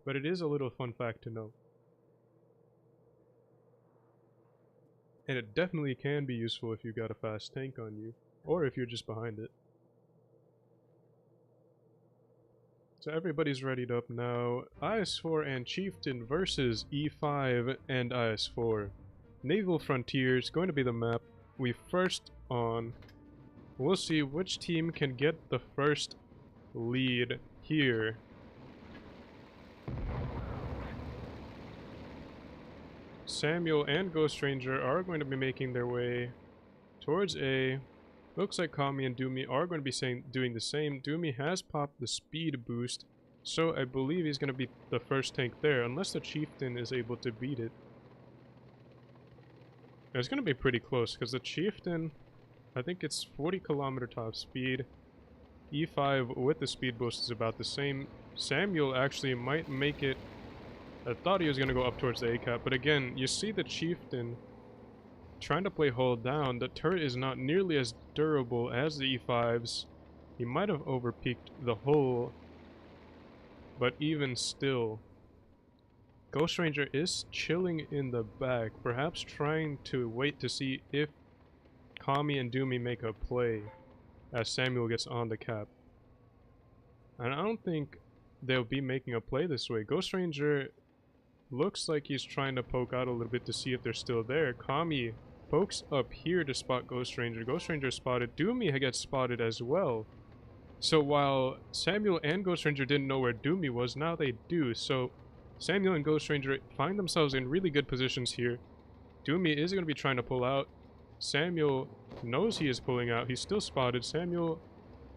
But it is a little fun fact to know. And it definitely can be useful if you've got a fast tank on you, or if you're just behind it. So everybody's readied up now. IS4 and Chieftain versus E5 and IS4. Naval Frontier is going to be the map we first on. We'll see which team can get the first lead here. Samuel and Ghost Ranger are going to be making their way towards A. Looks like Kami and Doomy are going to be doing the same. Doomy has popped the speed boost, so I believe he's going to be the first tank there, unless the Chieftain is able to beat it. It's going to be pretty close, because the Chieftain, I think it's 40km top speed. E5 with the speed boost is about the same. Samuel actually might make it. I thought he was going to go up towards the A-cap, but again, you see the Chieftain trying to play hull down. The turret is not nearly as durable as the E5's. He might have overpeaked the hull, but even still, Ghost Ranger is chilling in the back, perhaps trying to wait to see if Kami and Doomy make a play as Samuel gets on the cap. And I don't think they'll be making a play this way. Ghost Ranger looks like he's trying to poke out a little bit to see if they're still there. Kami pokes up here to spot Ghost Ranger. Ghost Ranger spotted. Doomy gets spotted as well. So while Samuel and Ghost Ranger didn't know where Doomy was, now they do. So Samuel and Ghost Ranger find themselves in really good positions here. Doomy is going to be trying to pull out. Samuel knows he is pulling out. He's still spotted. Samuel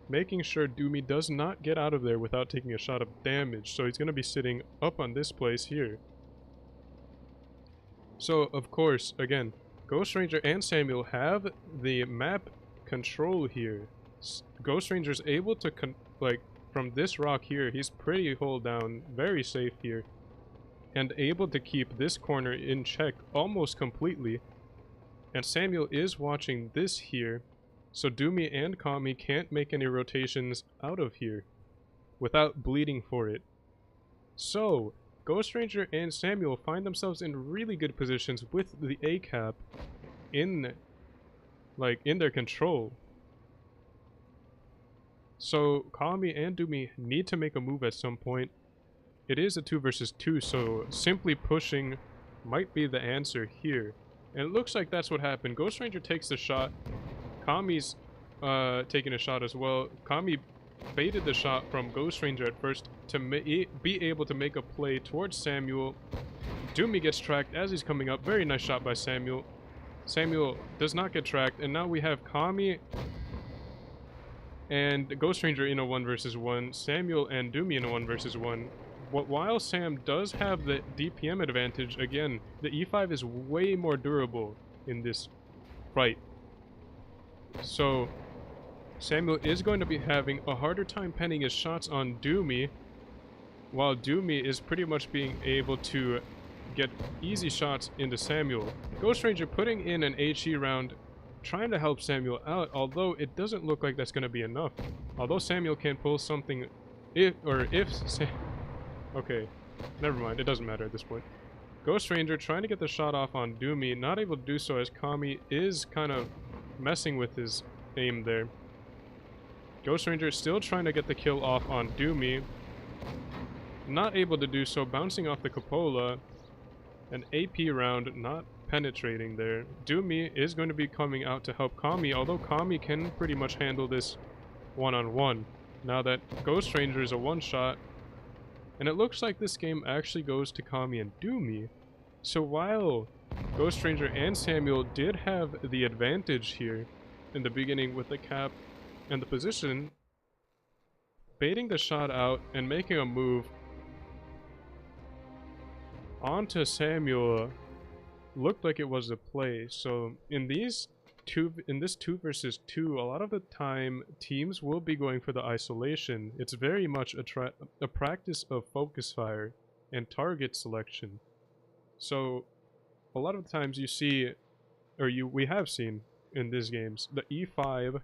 making sure Doomy does not get out of there without taking a shot of damage. So he's going to be sitting up on this place here. So, of course, again, Ghost Ranger and Samuel have the map control here. Ghost Ranger's able to, from this rock here, he's pretty hold down, very safe here. And able to keep this corner in check almost completely. And Samuel is watching this here, so Doomy and Kami can't make any rotations out of here without bleeding for it. So, Ghost Ranger and Samuel find themselves in really good positions with the A-cap in their control. So, Kami and Doomy need to make a move at some point. It is a 2 versus 2, so simply pushing might be the answer here. And it looks like that's what happened. Ghost Ranger takes the shot. Kami's taking a shot as well. Kami baited the shot from Ghost Ranger at first to be able to make a play towards Samuel. Doomy gets tracked as he's coming up. Very nice shot by Samuel. Samuel does not get tracked, and now we have Kami and Ghost Ranger in a 1 versus 1. Samuel and Doomy in a 1 versus 1. While Sam does have the DPM advantage, again, the E5 is way more durable in this fight. So, Samuel is going to be having a harder time penning his shots on Doomy, while Doomy is pretty much being able to get easy shots into Samuel. Ghost Ranger putting in an HE round, trying to help Samuel out, although it doesn't look like that's going to be enough. Although Samuel can pull something, okay, never mind, it doesn't matter at this point. Ghost Ranger trying to get the shot off on Doomy, not able to do so as Kami is kind of messing with his aim there. Ghost Ranger still trying to get the kill off on Doomy. Not able to do so, bouncing off the cupola. An AP round not penetrating there. Doomy is going to be coming out to help Kami, although Kami can pretty much handle this one-on-one. Now that Ghost Ranger is a one-shot, and it looks like this game actually goes to Kami and Doomy. So while Ghost Ranger and Samuel did have the advantage here in the beginning with the cap and the position, baiting the shot out and making a move onto Samuel looked like it was the play. So in this 2 versus 2, a lot of the time teams will be going for the isolation. It's very much a practice of focus fire and target selection. So a lot of the times you see, we have seen in these games, the E5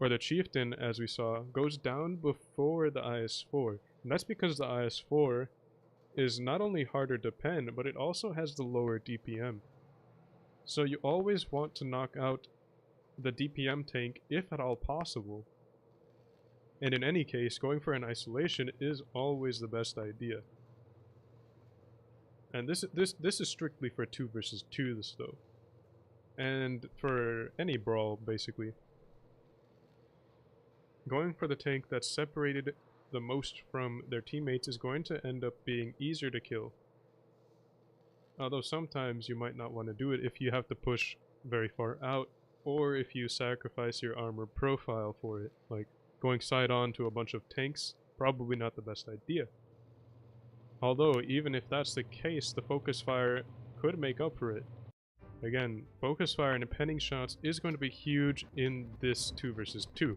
or the Chieftain, as we saw, goes down before the IS-4. And that's because the IS-4 is not only harder to pen, but it also has the lower DPM. So you always want to knock out the DPM tank if at all possible. And in any case, going for an isolation is always the best idea. And this is strictly for 2 versus 2 though. And for any brawl, basically. Going for the tank that's separated the most from their teammates is going to end up being easier to kill. Although sometimes you might not want to do it if you have to push very far out, or if you sacrifice your armor profile for it. Like going side on to a bunch of tanks, probably not the best idea. Although even if that's the case, the focus fire could make up for it. Again, focus fire and penning shots is going to be huge in this 2 versus 2.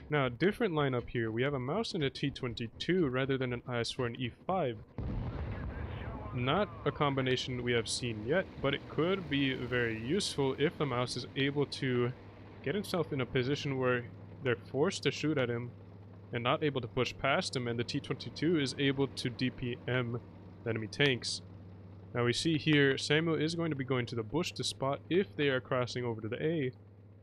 Now, different lineup here. We have a mouse and a T22 rather than an IS-4 and E5. Not a combination we have seen yet, but it could be very useful if the mouse is able to get himself in a position where they're forced to shoot at him and not able to push past him, and the T22 is able to DPM the enemy tanks. Now we see here, Samuel is going to be going to the bush to spot if they are crossing over to the A,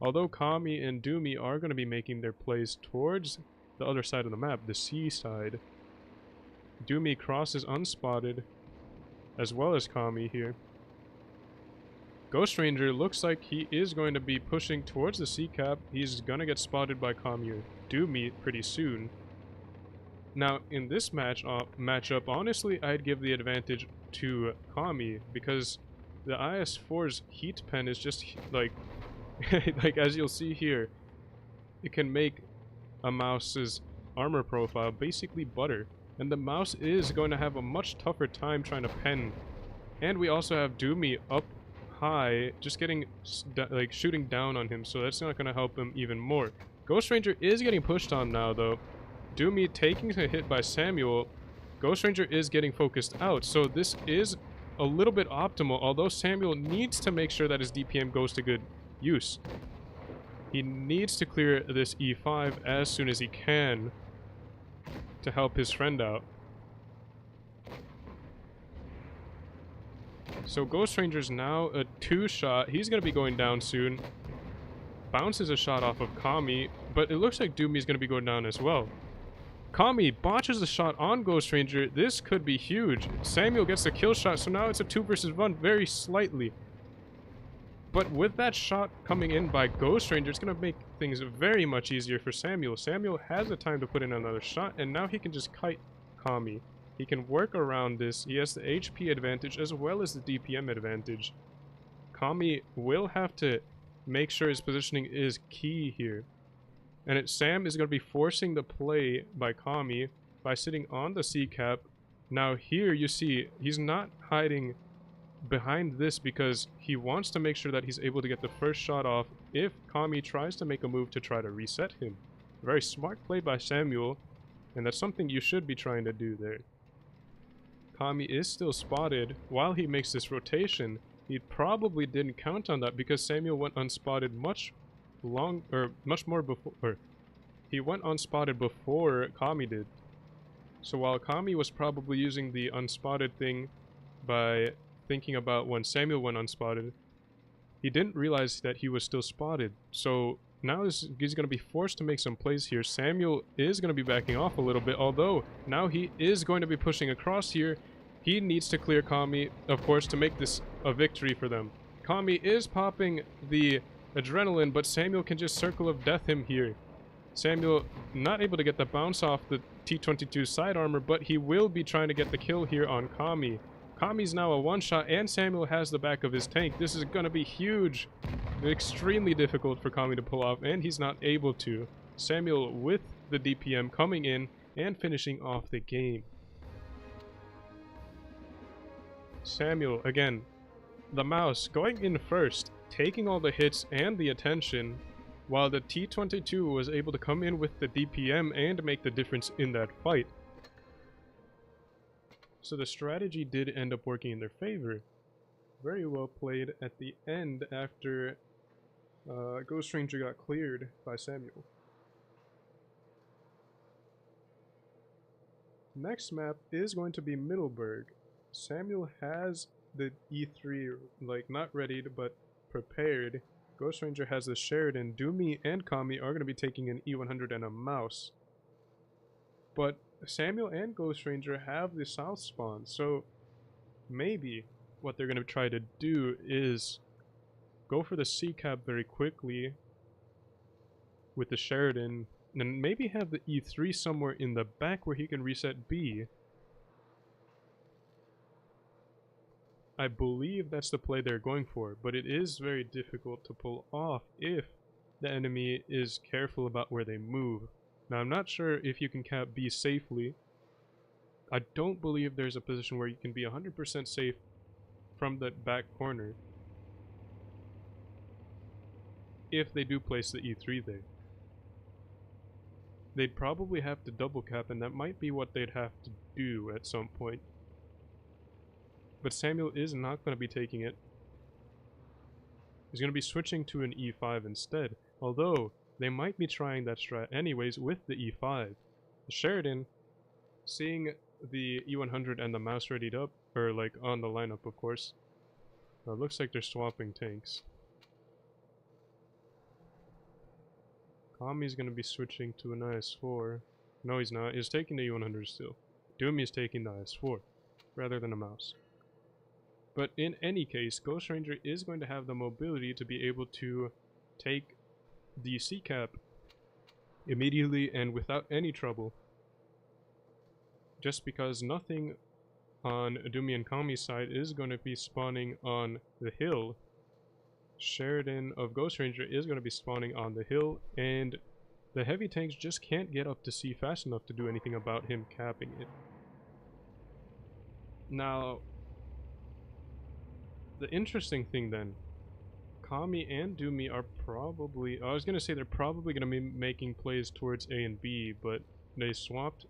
although Kami and Doomy are going to be making their plays towards the other side of the map, the C side. Doomy crosses unspotted, as well as Kami here. Ghost Ranger looks like he is going to be pushing towards the C cap. He's going to get spotted by Kami or Doomy pretty soon. Now, in this matchup, honestly, I'd give the advantage to Kami, because the IS-4's heat pen is just, like, like, as you'll see here, it can make a mouse's armor profile basically butter. And the mouse is going to have a much tougher time trying to pen. And we also have Doomy up high, just getting, like, shooting down on him, so that's not going to help him even more. Ghost Ranger is getting pushed on now, though. Doomy taking a hit by Samuel. Ghost Ranger is getting focused out, so this is a little bit optimal, although Samuel needs to make sure that his DPM goes to good use. He needs to clear this E5 as soon as he can to help his friend out. So Ghost Ranger's now a 2-shot. He's going to be going down soon. Bounces a shot off of Kami, but it looks like Doomy's going to be going down as well. Kami botches a shot on Ghost Ranger. This could be huge. Samuel gets the kill shot, so now it's a 2 versus 1 very slightly. But with that shot coming in by Ghost Ranger, it's going to make things very much easier for Samuel. Samuel has the time to put in another shot, and now he can just kite Kami. He can work around this. He has the HP advantage as well as the DPM advantage. Kami will have to make sure his positioning is key here. And Sam is going to be forcing the play by Kami by sitting on the C-cap. Now here you see he's not hiding behind this because he wants to make sure that he's able to get the first shot off if Kami tries to make a move to try to reset him. Very smart play by Samuel, and that's something you should be trying to do there. Kami is still spotted while he makes this rotation. He probably didn't count on that because Samuel went unspotted much more before. He went unspotted before Kami did. So while Kami was probably using the unspotted thing by thinking about when Samuel went unspotted, he didn't realize that he was still spotted. So now he's going to be forced to make some plays here. Samuel is going to be backing off a little bit, although now he is going to be pushing across here. He needs to clear Kami, of course, to make this a victory for them. Kami is popping the adrenaline, but Samuel can just circle of death him here. Samuel not able to get the bounce off the T-22 side armor, but he will be trying to get the kill here on Kami. Kami's now a 1-shot, and Samuel has the back of his tank. This is going to be huge. Extremely difficult for Kami to pull off, and he's not able to. Samuel with the DPM coming in and finishing off the game. Samuel, again, the mouse going in first, taking all the hits and the attention, while the T-22 was able to come in with the DPM and make the difference in that fight. So the strategy did end up working in their favor. Very well played at the end after Ghost Ranger got cleared by Samuel. Next map is going to be Middleburg. Samuel has the E3, like, not readied, but prepared. Ghost Ranger has the Sheridan. Doomy and Kami are going to be taking an E100 and a mouse. But Samuel and Ghost Ranger have the south spawn, so maybe what they're going to try to do is go for the C-cap very quickly with the Sheridan, and maybe have the E3 somewhere in the back where he can reset B. I believe that's the play they're going for, but it is very difficult to pull off if the enemy is careful about where they move. Now, I'm not sure if you can cap B safely. I don't believe there's a position where you can be 100% safe from the back corner if they do place the E3 there. They'd probably have to double cap, and that might be what they'd have to do at some point. But Samuel is not going to be taking it. He's going to be switching to an E5 instead, although they might be trying that strat anyways with the E5. The Sheridan, seeing the E100 and the mouse readied up, or like on the lineup of course, looks like they're swapping tanks. Kami's going to be switching to an IS-4. No, he's not. He's taking the E100 still. Doomy's taking the IS-4 rather than a mouse. But in any case, Ghost Ranger is going to have the mobility to be able to take the C-cap immediately and without any trouble. just because nothing on Doomy and Kami's side is going to be spawning on the hill. Sheridan of Ghost Ranger is going to be spawning on the hill, and the heavy tanks just can't get up to sea fast enough to do anything about him capping it. Now, the interesting thing then, Kami and Doomy are probably... I was going to say they're probably going to be making plays towards A and B, but they swapped...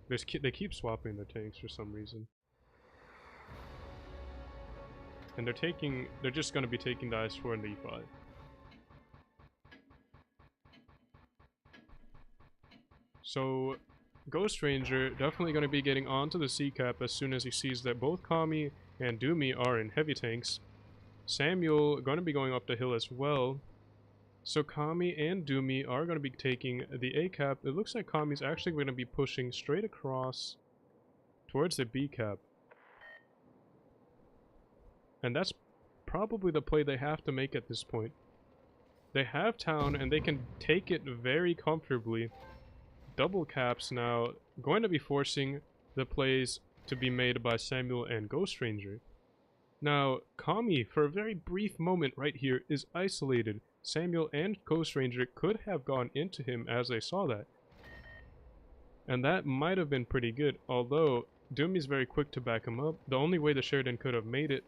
They keep swapping their tanks for some reason. And they're just going to be taking the IS-4 and the E5. So, Ghost Ranger definitely going to be getting onto the C-cap as soon as he sees that both Kami and Doomy are in heavy tanks. Samuel going to be going up the hill as well. So Kami and Doomy are going to be taking the A-cap. It looks like Kami's actually going to be pushing straight across towards the B-cap. And that's probably the play they have to make at this point. They have town and they can take it very comfortably. Double caps now going to be forcing the plays to be made by Samuel and Ghost Ranger. Now, Kami, for a very brief moment right here, is isolated. Samuel and Ghost Ranger could have gone into him as they saw that. And that might have been pretty good, although Doomy's very quick to back him up. The only way the Sheridan could have made it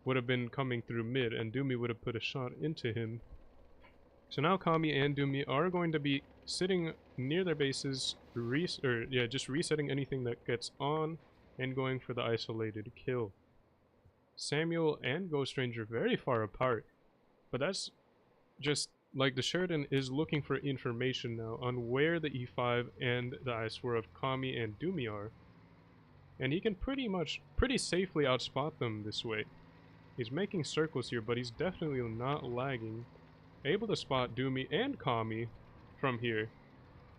would have been coming through mid, and Doomy would have put a shot into him. So now Kami and Doomy are going to be sitting near their bases, just resetting anything that gets on, and going for the isolated kill. Samuel and Ghost Ranger very far apart, but that's just like the Sheridan is looking for information now on where the E5 and the IS-4 of Kami and Doomy are. And he can pretty safely outspot them this way. He's making circles here, but he's definitely not lagging. Able to spot Doomy and Kami from here.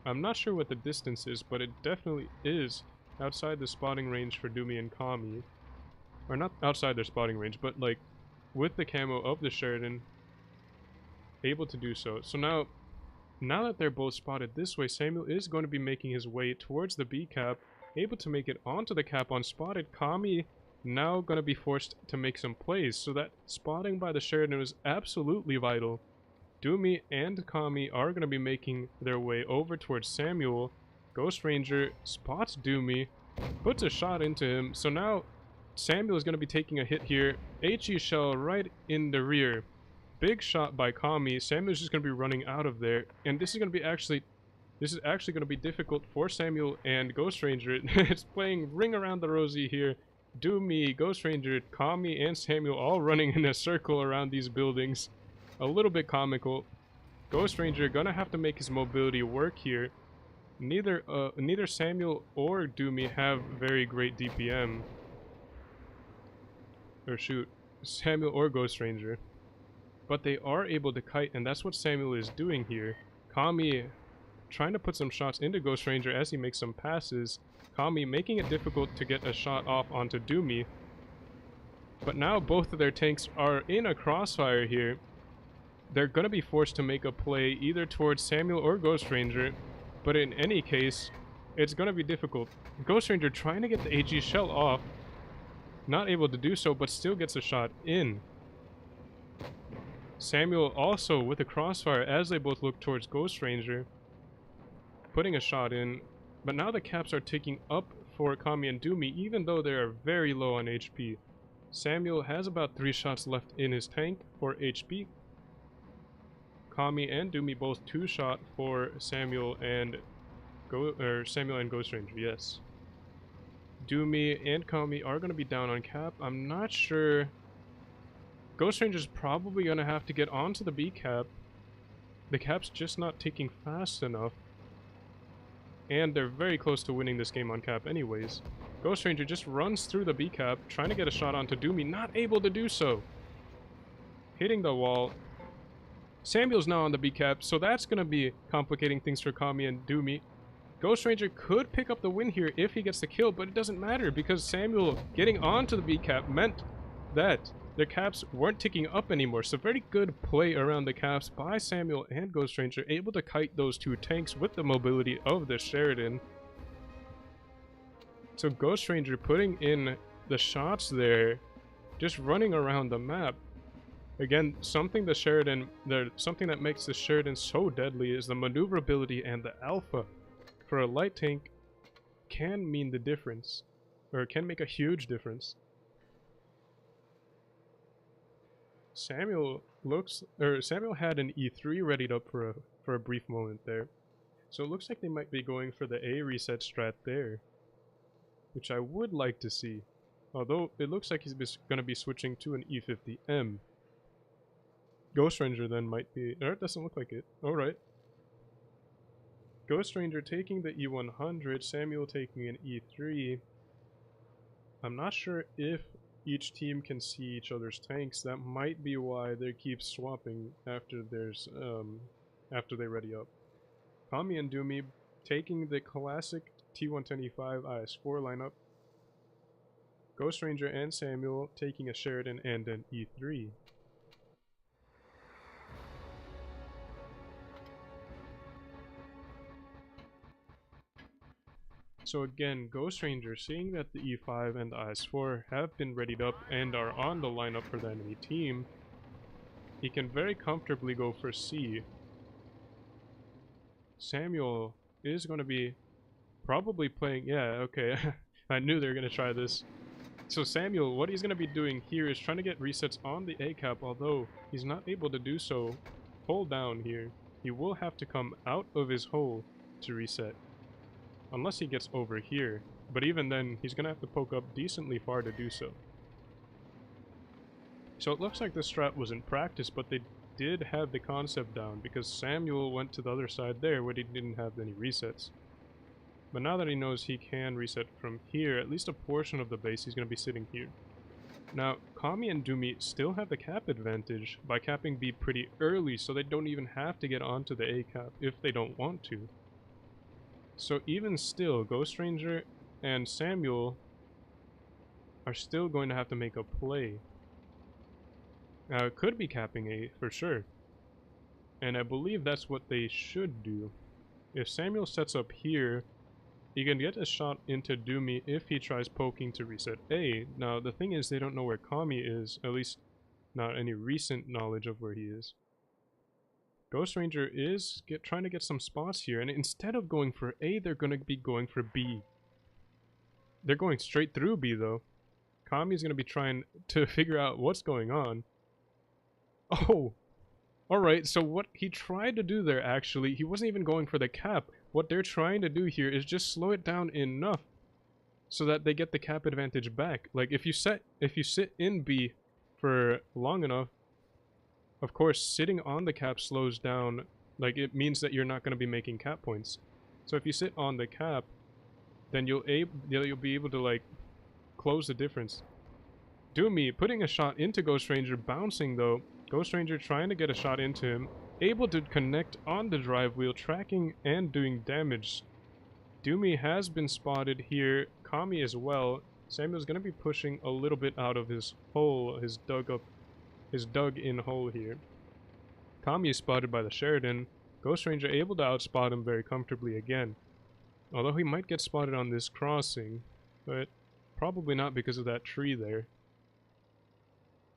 I'm not sure what the distance is, but it definitely is outside the spotting range for Doomy and Kami. Or not outside their spotting range, but like with the camo of the Sheridan, able to do so. So now that they're both spotted this way, Samuel is going to be making his way towards the B cap, able to make it onto the cap unspotted. Kami now going to be forced to make some plays, so that spotting by the Sheridan was absolutely vital. Doomy and Kami are going to be making their way over towards Samuel. Ghost Ranger spots Doomy, puts a shot into him, so now Samuel is going to be taking a hit here. HE shell right in the rear. Big shot by Kami. Samuel's just going to be running out of there, and this is going to be actually going to be difficult for Samuel and Ghost Ranger. It's playing ring around the rosy here. Doomy, Ghost Ranger, Kami, and Samuel all running in a circle around these buildings. A little bit comical. Ghost Ranger gonna have to make his mobility work here. Neither Samuel or Doomy have very great DPM. Or shoot, Samuel or Ghost Ranger. But they are able to kite, and that's what Samuel is doing here. Kami trying to put some shots into Ghost Ranger as he makes some passes. Kami making it difficult to get a shot off onto Doomy. But now both of their tanks are in a crossfire here. They're going to be forced to make a play either towards Samuel or Ghost Ranger. But in any case, it's going to be difficult. Ghost Ranger trying to get the AG shell off. Not able to do so, but still gets a shot in. Samuel also with a crossfire as they both look towards Ghost Ranger. Putting a shot in. But now the caps are ticking up for Kami and Doomy, even though they are very low on HP. Samuel has about 3 shots left in his tank for HP. Kami and Doomy both 2-shot for Samuel and Ghost Ranger, yes. Doomy and Kami are going to be down on cap. I'm not sure. Ghost Ranger's probably going to have to get onto the B cap. The cap's just not ticking fast enough. And they're very close to winning this game on cap anyways. Ghost Ranger just runs through the B cap, trying to get a shot onto Doomy, not able to do so. Hitting the wall. Samuel's now on the B cap, so that's going to be complicating things for Kami and Doomy. Ghost Ranger could pick up the win here if he gets the kill, but it doesn't matter because Samuel getting onto the B cap meant that their caps weren't ticking up anymore. So very good play around the caps by Samuel and Ghost Ranger, able to kite those 2 tanks with the mobility of the Sheridan. So Ghost Ranger putting in the shots there, just running around the map. Again, something something that makes the Sheridan so deadly is the maneuverability, and the alpha for a light tank can mean the difference, or can make a huge difference. Samuel had an E3 readied up for a brief moment there. So it looks like they might be going for the A reset strat there, which I would like to see. Although it looks like he's going to be switching to an E50M. Ghost Ranger then might be... Or it doesn't look like it. Alright. Ghost Ranger taking the E100, Samuel taking an E3. I'm not sure if each team can see each other's tanks. That might be why they keep swapping after after they ready up. Kami and Doomy taking the classic T110E5 IS4 lineup. Ghost Ranger and Samuel taking a Sheridan and an E3. So again, Ghost Ranger, seeing that the E5 and the IS4 have been readied up and are on the lineup for the enemy team, he can very comfortably go for C. Samuel is going to be probably playing... Yeah, okay. I knew they were going to try this. So Samuel, what he's going to be doing here is trying to get resets on the A cap, although he's not able to do so. Hold down here. He will have to come out of his hole to reset. Unless he gets over here. But even then, he's going to have to poke up decently far to do so. So it looks like this strat was in practice, but they did have the concept down, because Samuel went to the other side there where he didn't have any resets. But now that he knows he can reset from here, at least a portion of the base, he's going to be sitting here. Now, Kami and Doomy still have the cap advantage by capping B pretty early, so they don't even have to get onto the A cap if they don't want to. So even still, Ghost Ranger and Samuel are still going to have to make a play. Now, it could be capping A for sure. And I believe that's what they should do. If Samuel sets up here, he can get a shot into Doomy if he tries poking to reset A. Now, the thing is, they don't know where Kami is, at least not any recent knowledge of where he is. Ghost Ranger is trying to get some spots here, and instead of going for A, they're going to be going for B. They're going straight through B, though. Kami's going to be trying to figure out what's going on. Oh! Alright, so what he tried to do there, actually, he wasn't even going for the cap. What they're trying to do here is just slow it down enough so that they get the cap advantage back. Like, if you sit in B for long enough, of course, sitting on the cap slows down. Like, it means that you're not going to be making cap points. So if you sit on the cap, then you'll be able to, like, close the difference. Doomy putting a shot into Ghost Ranger, bouncing though. Ghost Ranger trying to get a shot into him, able to connect on the drive wheel, tracking and doing damage. Doomy has been spotted here, Kami as well. Samuel's going to be pushing a little bit out of his hole, his dug-in hole here. Kami is spotted by the Sheridan. Ghost Ranger able to outspot him very comfortably again. Although he might get spotted on this crossing, but probably not because of that tree there.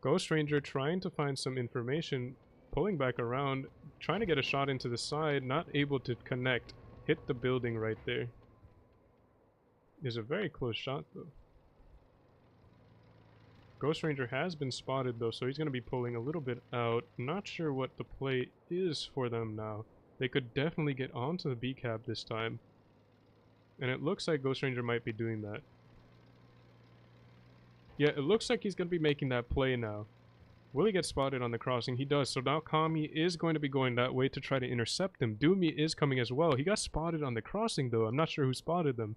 Ghost Ranger trying to find some information, pulling back around, trying to get a shot into the side, not able to connect. Hit the building right there. Is a very close shot though. Ghost Ranger has been spotted though, so he's going to be pulling a little bit out. Not sure what the play is for them now. They could definitely get onto the B cap this time. And it looks like Ghost Ranger might be doing that. Yeah, it looks like he's going to be making that play now. Will he get spotted on the crossing? He does. So now Kami is going to be going that way to try to intercept him. Doomy is coming as well. He got spotted on the crossing though. I'm not sure who spotted them.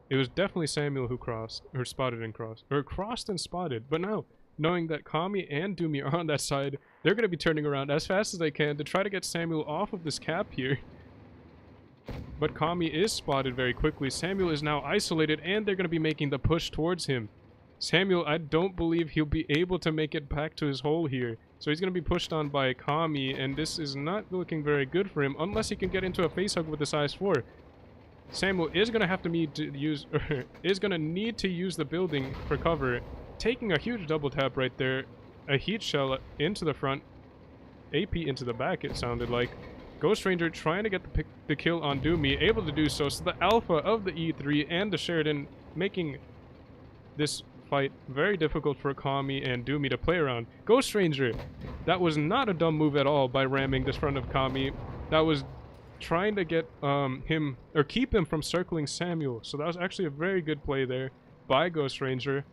It was definitely Samuel who crossed, or spotted and crossed. Or crossed and spotted. But now, knowing that Kami and Doomy are on that side, they're going to be turning around as fast as they can to try to get Samuel off of this cap here. But Kami is spotted very quickly. Samuel is now isolated, and they're going to be making the push towards him. Samuel, I don't believe he'll be able to make it back to his hole here. So he's going to be pushed on by Kami, and this is not looking very good for him, unless he can get into a facehug with this IS-4. Samuel is gonna have to need to use is gonna need to use the building for cover, taking a huge double tap right there, a heat shell into the front, AP into the back. It sounded like Ghost Ranger trying to get the kill on Doomy, able to do so. So the alpha of the E3 and the Sheridan making this fight very difficult for Kami and Doomy to play around. Ghost Ranger, that was not a dumb move at all by ramming this front of Kami. That was trying to get him, or keep him from circling Samuel. So that was actually a very good play there by Ghost Ranger.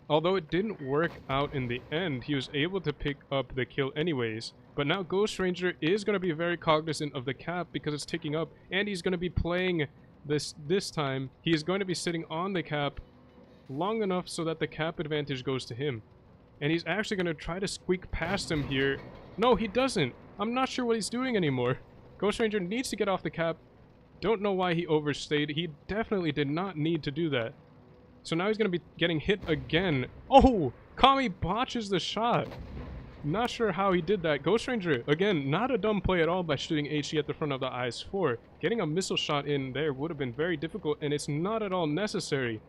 Although it didn't work out in the end, he was able to pick up the kill anyways. But now Ghost Ranger is going to be very cognizant of the cap because it's ticking up, and he's going to be playing this time. He is going to be sitting on the cap long enough so that the cap advantage goes to him. And he's actually going to try to squeak past him here. No, he doesn't. I'm not sure what he's doing anymore. Ghost Ranger needs to get off the cap. Don't know why he overstayed. He definitely did not need to do that. So now he's going to be getting hit again. Oh! Kami botches the shot. Not sure how he did that. Ghost Ranger, again, not a dumb play at all by shooting HE at the front of the IS-4. Getting a missile shot in there would have been very difficult, and it's not at all necessary.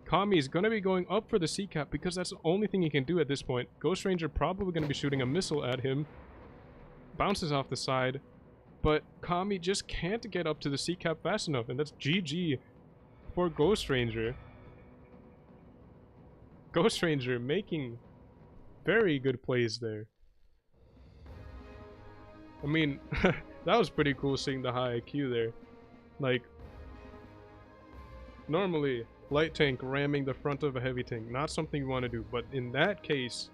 Kami is going to be going up for the C-cap because that's the only thing he can do at this point. Ghost Ranger probably going to be shooting a missile at him. Bounces off the side. But Kami just can't get up to the C-cap fast enough, and that's GG for Ghost Ranger. Ghost Ranger making very good plays there. I mean, that was pretty cool seeing the high IQ there. Like, normally, light tank ramming the front of a heavy tank, not something you want to do. But in that case,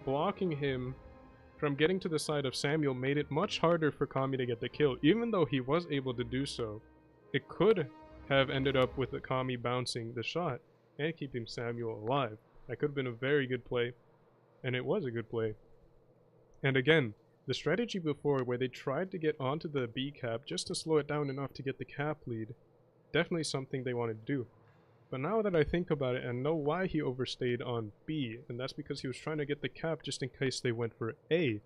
blocking him from getting to the side of Samuel made it much harder for Kami to get the kill. Even though he was able to do so, it could have ended up with the Kami bouncing the shot and keeping Samuel alive. That could have been a very good play, and it was a good play. And again, the strategy before where they tried to get onto the B cap just to slow it down enough to get the cap lead, definitely something they wanted to do. But now that I think about it and know why he overstayed on B, and that's because he was trying to get the cap just in case they went for A.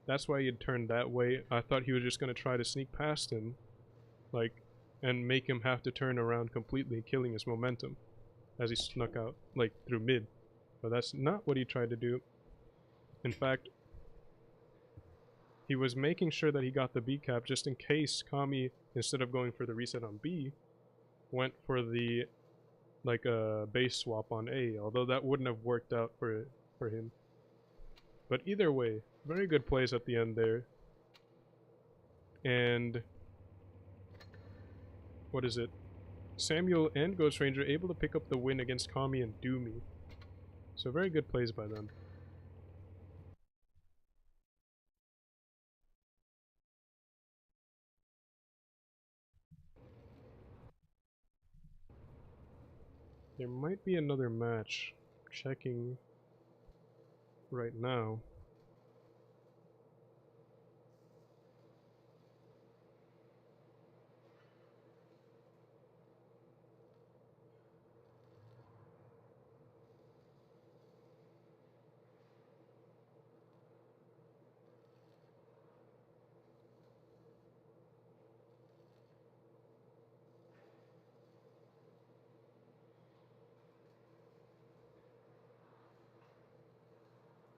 That's why he had turned that way. I thought he was just going to try to sneak past him, like, and make him have to turn around completely, killing his momentum as he snuck out, like, through mid. But that's not what he tried to do. In fact, he was making sure that he got the B cap just in case Kami, instead of going for the reset on B, went for the like a base swap on A, although that wouldn't have worked out for him. But either way, very good plays at the end there. And what is it? Samuel and Ghost Ranger able to pick up the win against Kami and Doomy. So very good plays by them. There might be another match. Checking right now.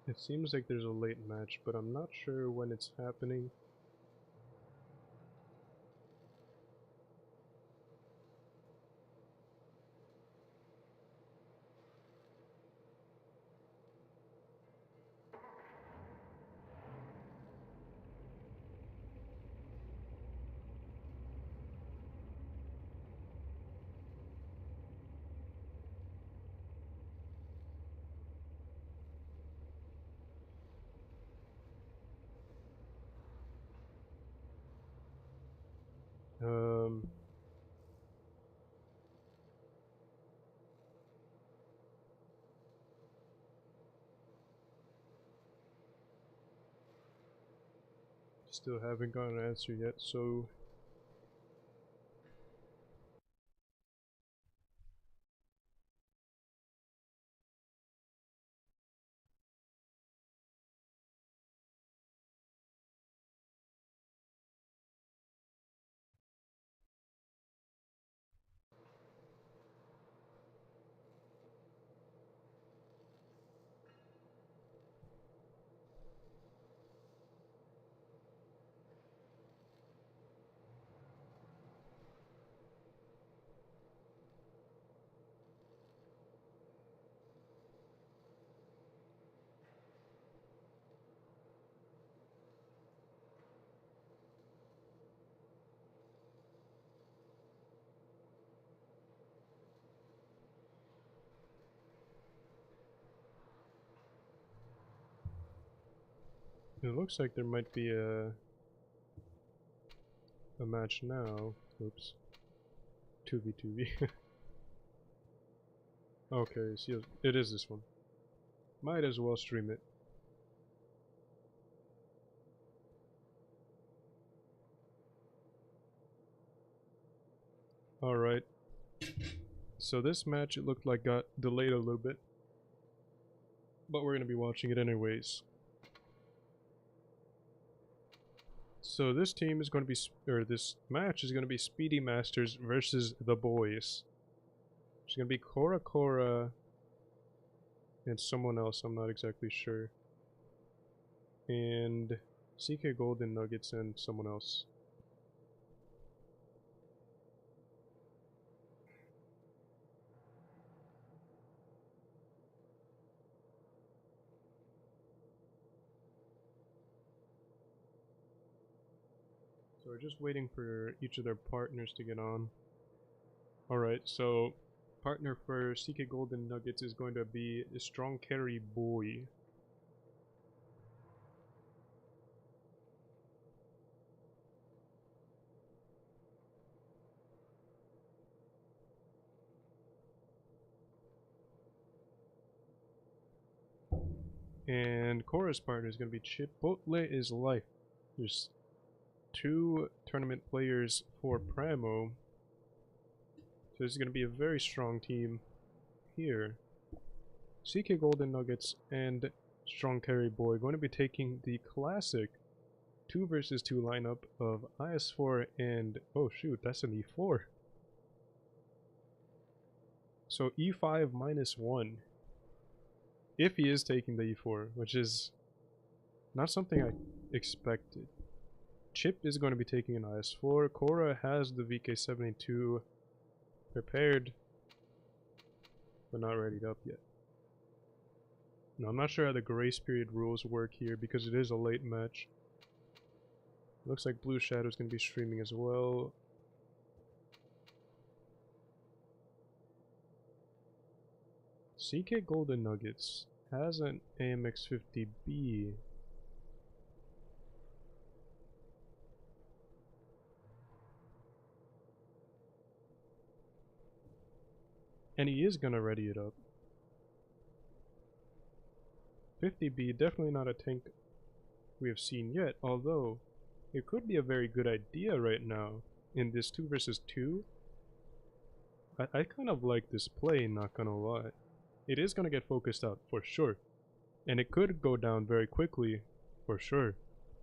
It seems like there's a late match, but I'm not sure when it's happening. Um, Still haven't gotten an answer yet, so It looks like there might be a match now. Oops. 2v2v. Okay, so it is this one. Might as well stream it. Alright. So this match, it looked like got delayed a little bit. But we're gonna be watching it anyways. So this team is going to be, this match is going to be Speedy Masters versus the boys. It's going to be Cora and someone else, I'm not exactly sure. And CK Golden Nuggets and someone else. So we're just waiting for each of their partners to get on. Alright, so partner for CK Golden Nuggets is going to be a Strong Carry Boy. And Cora's partner is going to be Chipotle is Life. There's 2 tournament players for Primo. So this is going to be a very strong team here. CK Golden Nuggets and Strong Carry Boy going to be taking the classic 2 versus 2 lineup of IS4 and... oh shoot, that's an E4. So E5 -1. If he is taking the E4, which is not something I expected. Chip is going to be taking an IS4. Cora has the VK72 prepared, but not readied up yet. Now, I'm not sure how the grace period rules work here because it is a late match. Looks like Blue Shadow is going to be streaming as well. CK Golden Nuggets has an AMX50B. And he is gonna ready it up. 50B, definitely not a tank we have seen yet, although it could be a very good idea right now in this 2 versus 2. I kind of like this play, not gonna lie. It is gonna get focused out for sure, and it could go down very quickly for sure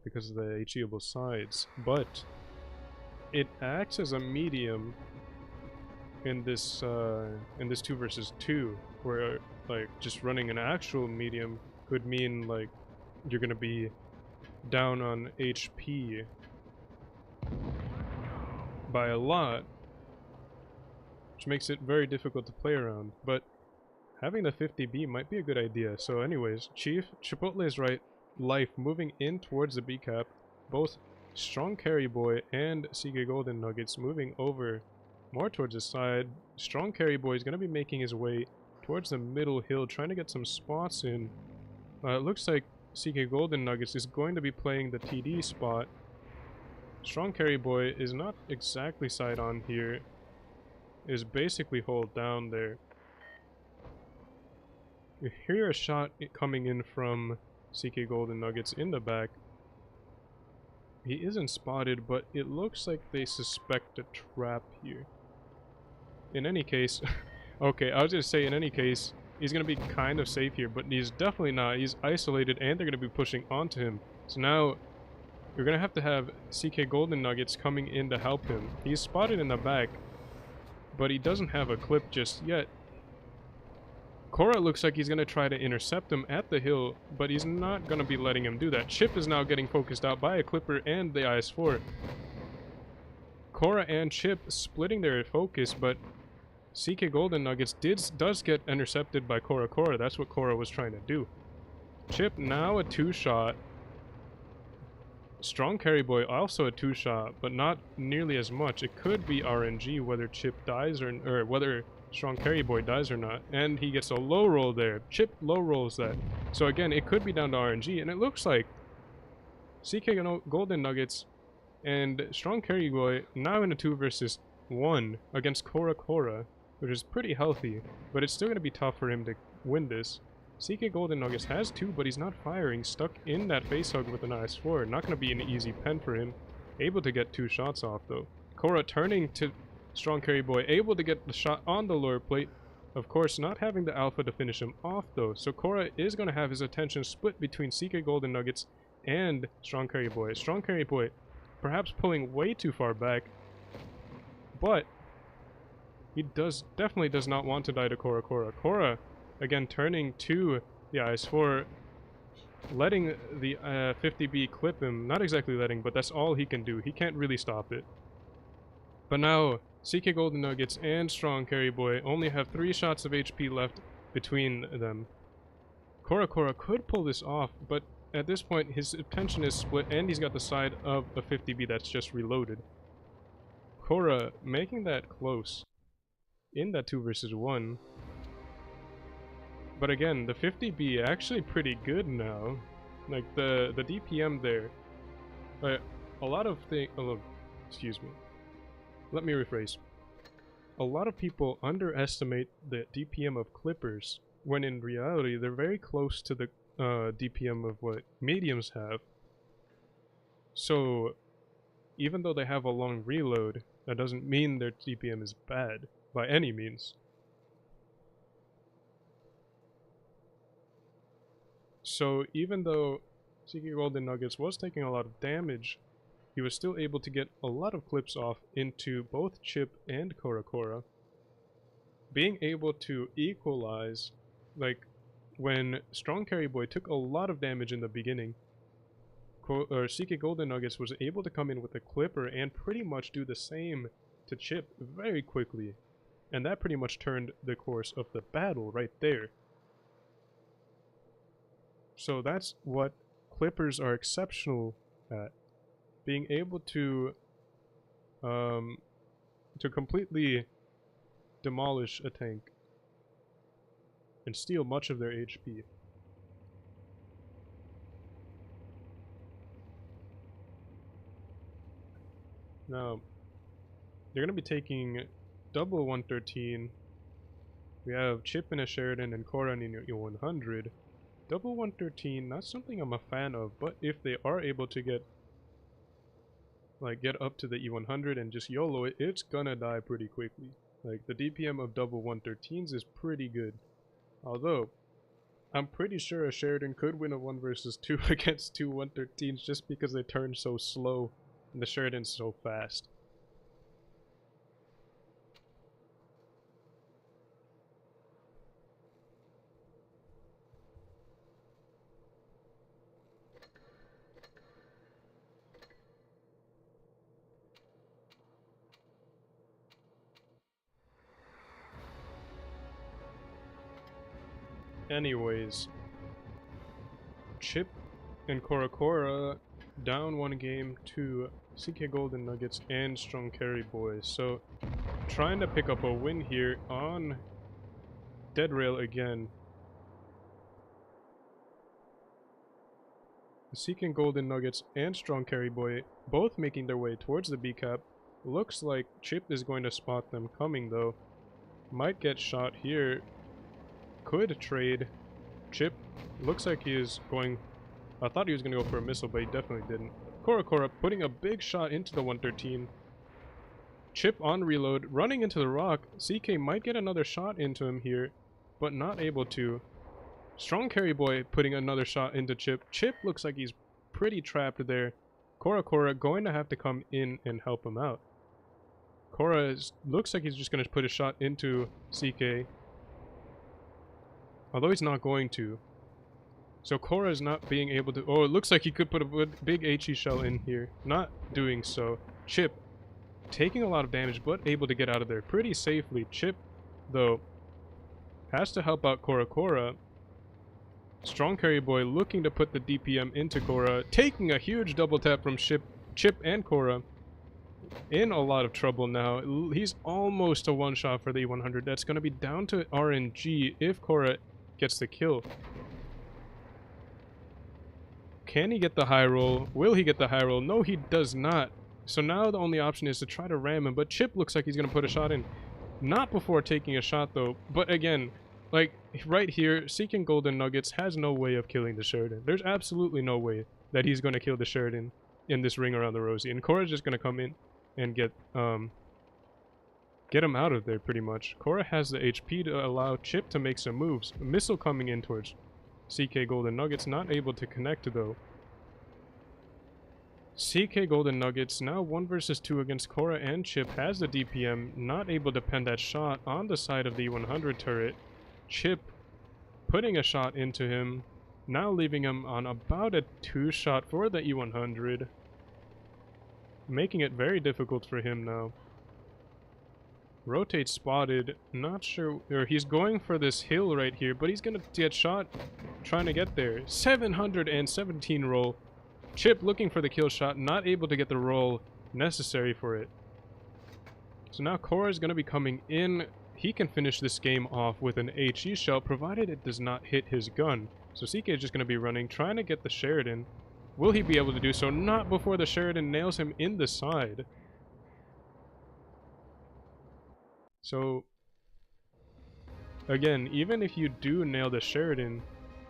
because of the HEable sides, but it acts as a medium in this 2 versus 2, where like just running an actual medium could mean like you're gonna be down on HP by a lot, which makes it very difficult to play around. But having the 50B might be a good idea. So anyways, Chipotle is right, Life moving in towards the B cap, both Strong Carry Boy and CK Golden Nuggets moving over more towards the side. Strong Carry Boy is going to be making his way towards the middle hill, trying to get some spots in. It looks like CK Golden Nuggets is going to be playing the TD spot. Strong Carry Boy is not exactly side on here, is basically hold down there. You hear a shot coming in from CK Golden Nuggets in the back. He isn't spotted, but it looks like they suspect a trap here. In any case, okay, I was gonna say in any case, he's gonna be kind of safe here, but he's definitely not. He's isolated and they're gonna be pushing onto him. So now, you're gonna have to have CK Golden Nuggets coming in to help him. He's spotted in the back, but he doesn't have a clip just yet. Cora looks like he's gonna try to intercept him at the hill, but he's not gonna be letting him do that. Chip is now getting focused out by a Clipper and the IS4. Cora and Chip splitting their focus, but CK Golden Nuggets does get intercepted by Cora. That's what Cora was trying to do. Chip now a 2-shot. Strong Carry Boy also a 2-shot, but not nearly as much. It could be RNG whether Chip dies or whether Strong Carry Boy dies or not. And he gets a low roll there. Chip low rolls that. So again, it could be down to RNG, and it looks like CK Golden Nuggets and Strong Carry Boy now in a 2 versus 1 against Cora, which is pretty healthy, but it's still going to be tough for him to win this. CK Golden Nuggets has 2, but he's not firing, stuck in that face hug with an IS-4. Not going to be an easy pen for him. Able to get 2 shots off though. Cora turning to Strong Carry Boy, able to get the shot on the lower plate. Of course, not having the alpha to finish him off though, so Cora is going to have his attention split between CK Golden Nuggets and Strong Carry Boy. Strong Carry Boy perhaps pulling way too far back, but he definitely does not want to die to Cora. Cora, again, turning to the IS-4, letting the 50B clip him. Not exactly letting, but that's all he can do. He can't really stop it. But now, CK Golden Nuggets and Strong Carry Boy only have 3 shots of HP left between them. Cora could pull this off, but at this point his attention is split and he's got the side of a 50B that's just reloaded. Cora making that close in that 2 versus 1. But again, the 50B actually pretty good now. Like the DPM there. A lot of things. Oh, excuse me. Let me rephrase. A lot of people underestimate the DPM of clippers, when in reality they're very close to the DPM of what mediums have. So even though they have a long reload, that doesn't mean their DPM is bad by any means. So even though CK Golden Nuggets was taking a lot of damage, he was still able to get a lot of clips off into both Chip and Cora. Being able to equalize, like when Strong Carry Boy took a lot of damage in the beginning, CK Golden Nuggets was able to come in with a clipper and pretty much do the same to Chip very quickly. And that pretty much turned the course of the battle right there. So that's what clippers are exceptional at. Being able to completely demolish a tank and steal much of their HP. Now, they're going to be taking double 113. We have Chip in a Sheridan and Cora in a 100. Double 113, not something I'm a fan of, but if they are able to get up to the E100 and just YOLO it, it's gonna die pretty quickly. Like, the DPM of double 113s is pretty good. Although, I'm pretty sure a Sheridan could win a 1 versus 2 against 2 113s just because they turn so slow and the Sheridan's so fast. Anyways, Chip and Cora down 1 game to CK Golden Nuggets and Strong Carry Boy. So, trying to pick up a win here on Dead Rail again. CK Golden Nuggets and Strong Carry Boy both making their way towards the B cap. Looks like Chip is going to spot them coming though. Might get shot here. Could trade. Chip looks like he is going. I thought he was going to go for a missile, but he definitely didn't. Cora putting a big shot into the 113. Chip on reload, running into the rock. CK might get another shot into him here, but not able to. Strong Carry Boy putting another shot into Chip. Chip looks like he's pretty trapped there. Cora going to have to come in and help him out. Looks like he's just going to put a shot into CK. Although he's not going to. So Cora is not being able to... Oh, it looks like he could put a big HE shell in here. Not doing so. Chip taking a lot of damage, but able to get out of there pretty safely. Chip, though, has to help out Cora. Strong Carry Boy looking to put the DPM into Cora. Taking a huge double tap from Chip and Cora. In a lot of trouble now. He's almost a one-shot for the E100. That's going to be down to RNG if Cora gets the kill. Can he get the high roll? Will he get the high roll? No, he does not. So now the only option is to try to ram him, but Chip looks like he's going to put a shot in. Not before taking a shot, though. But again, like, right here, Seeking Golden Nuggets has no way of killing the Sheridan. There's absolutely no way that he's going to kill the Sheridan in this ring around the Rosie. And Korra's just going to come in and get him out of there, pretty much. Korra has the HP to allow Chip to make some moves. A missile coming in towards CK Golden Nuggets, not able to connect, though. CK Golden Nuggets, now 1 versus 2 against Korra and Chip, has the DPM, not able to pen that shot on the side of the 100 turret. Chip putting a shot into him, now leaving him on about a 2-shot for the E100, making it very difficult for him now. Rotate spotted, not sure, or he's going for this hill right here, but he's gonna get shot trying to get there. 717 roll. Chip looking for the kill shot, not able to get the roll necessary for it. So now Korra is gonna be coming in. He can finish this game off with an HE shell, provided it does not hit his gun. So CK is just gonna be running, trying to get the Sheridan. Will he be able to do so? Not before the Sheridan nails him in the side. So, again, even if you do nail the Sheridan,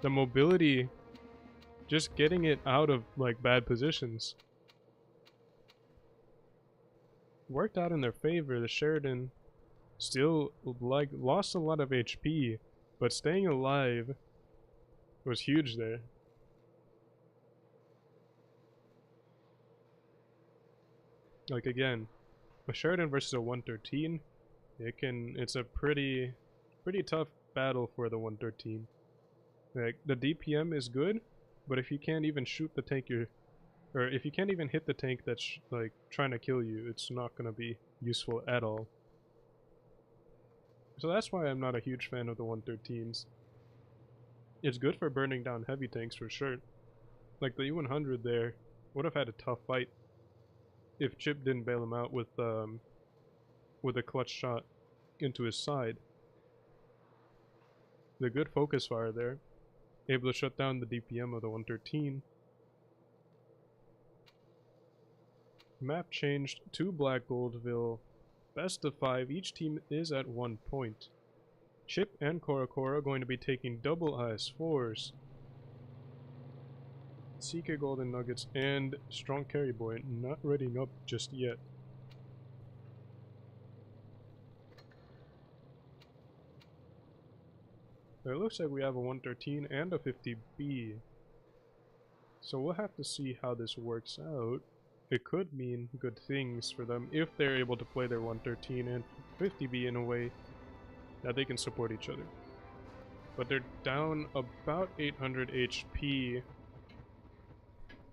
the mobility, just getting it out of, like, bad positions, worked out in their favor. The Sheridan still, like, lost a lot of HP, but staying alive was huge there. Like, again, a Sheridan versus a 113, it's a pretty tough battle for the 113. Like, the DPM is good, but if you can't even shoot the tank or if you can't even hit the tank that's like trying to kill you, it's not gonna be useful at all. So that's why I'm not a huge fan of the 113s. It's good for burning down heavy tanks for sure. Like the E100 there would have had a tough fight if Chip didn't bail him out with a clutch shot into his side. The good focus fire there, able to shut down the DPM of the 113. Map changed to Black Goldville. Best of 5, each team is at 1 point. Chip and Korra are going to be taking double IS-4s. CK Golden Nuggets and Strong Carry Boy not readying up just yet. It looks like we have a 113 and a 50B. So we'll have to see how this works out. It could mean good things for them if they're able to play their 113 and 50B in a way that they can support each other. But they're down about 800 HP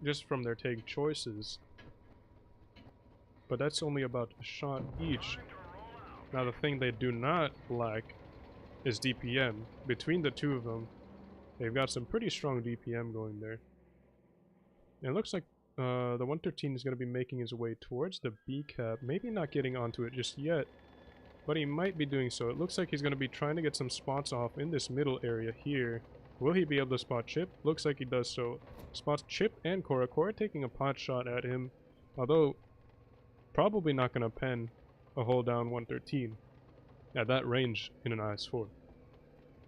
just from their tank choices. But that's only about a shot each. Now the thing they do not lack is DPM. Between the two of them, they've got some pretty strong DPM going there. And it looks like the 113 is going to be making his way towards the B cap. Maybe not getting onto it just yet, but he might be doing so. It looks like he's going to be trying to get some spots off in this middle area here. Will he be able to spot Chip? Looks like he does so. Spots Chip and Korra. Korra taking a pot shot at him, although probably not going to pen a hold down 113 at that range in an IS-4.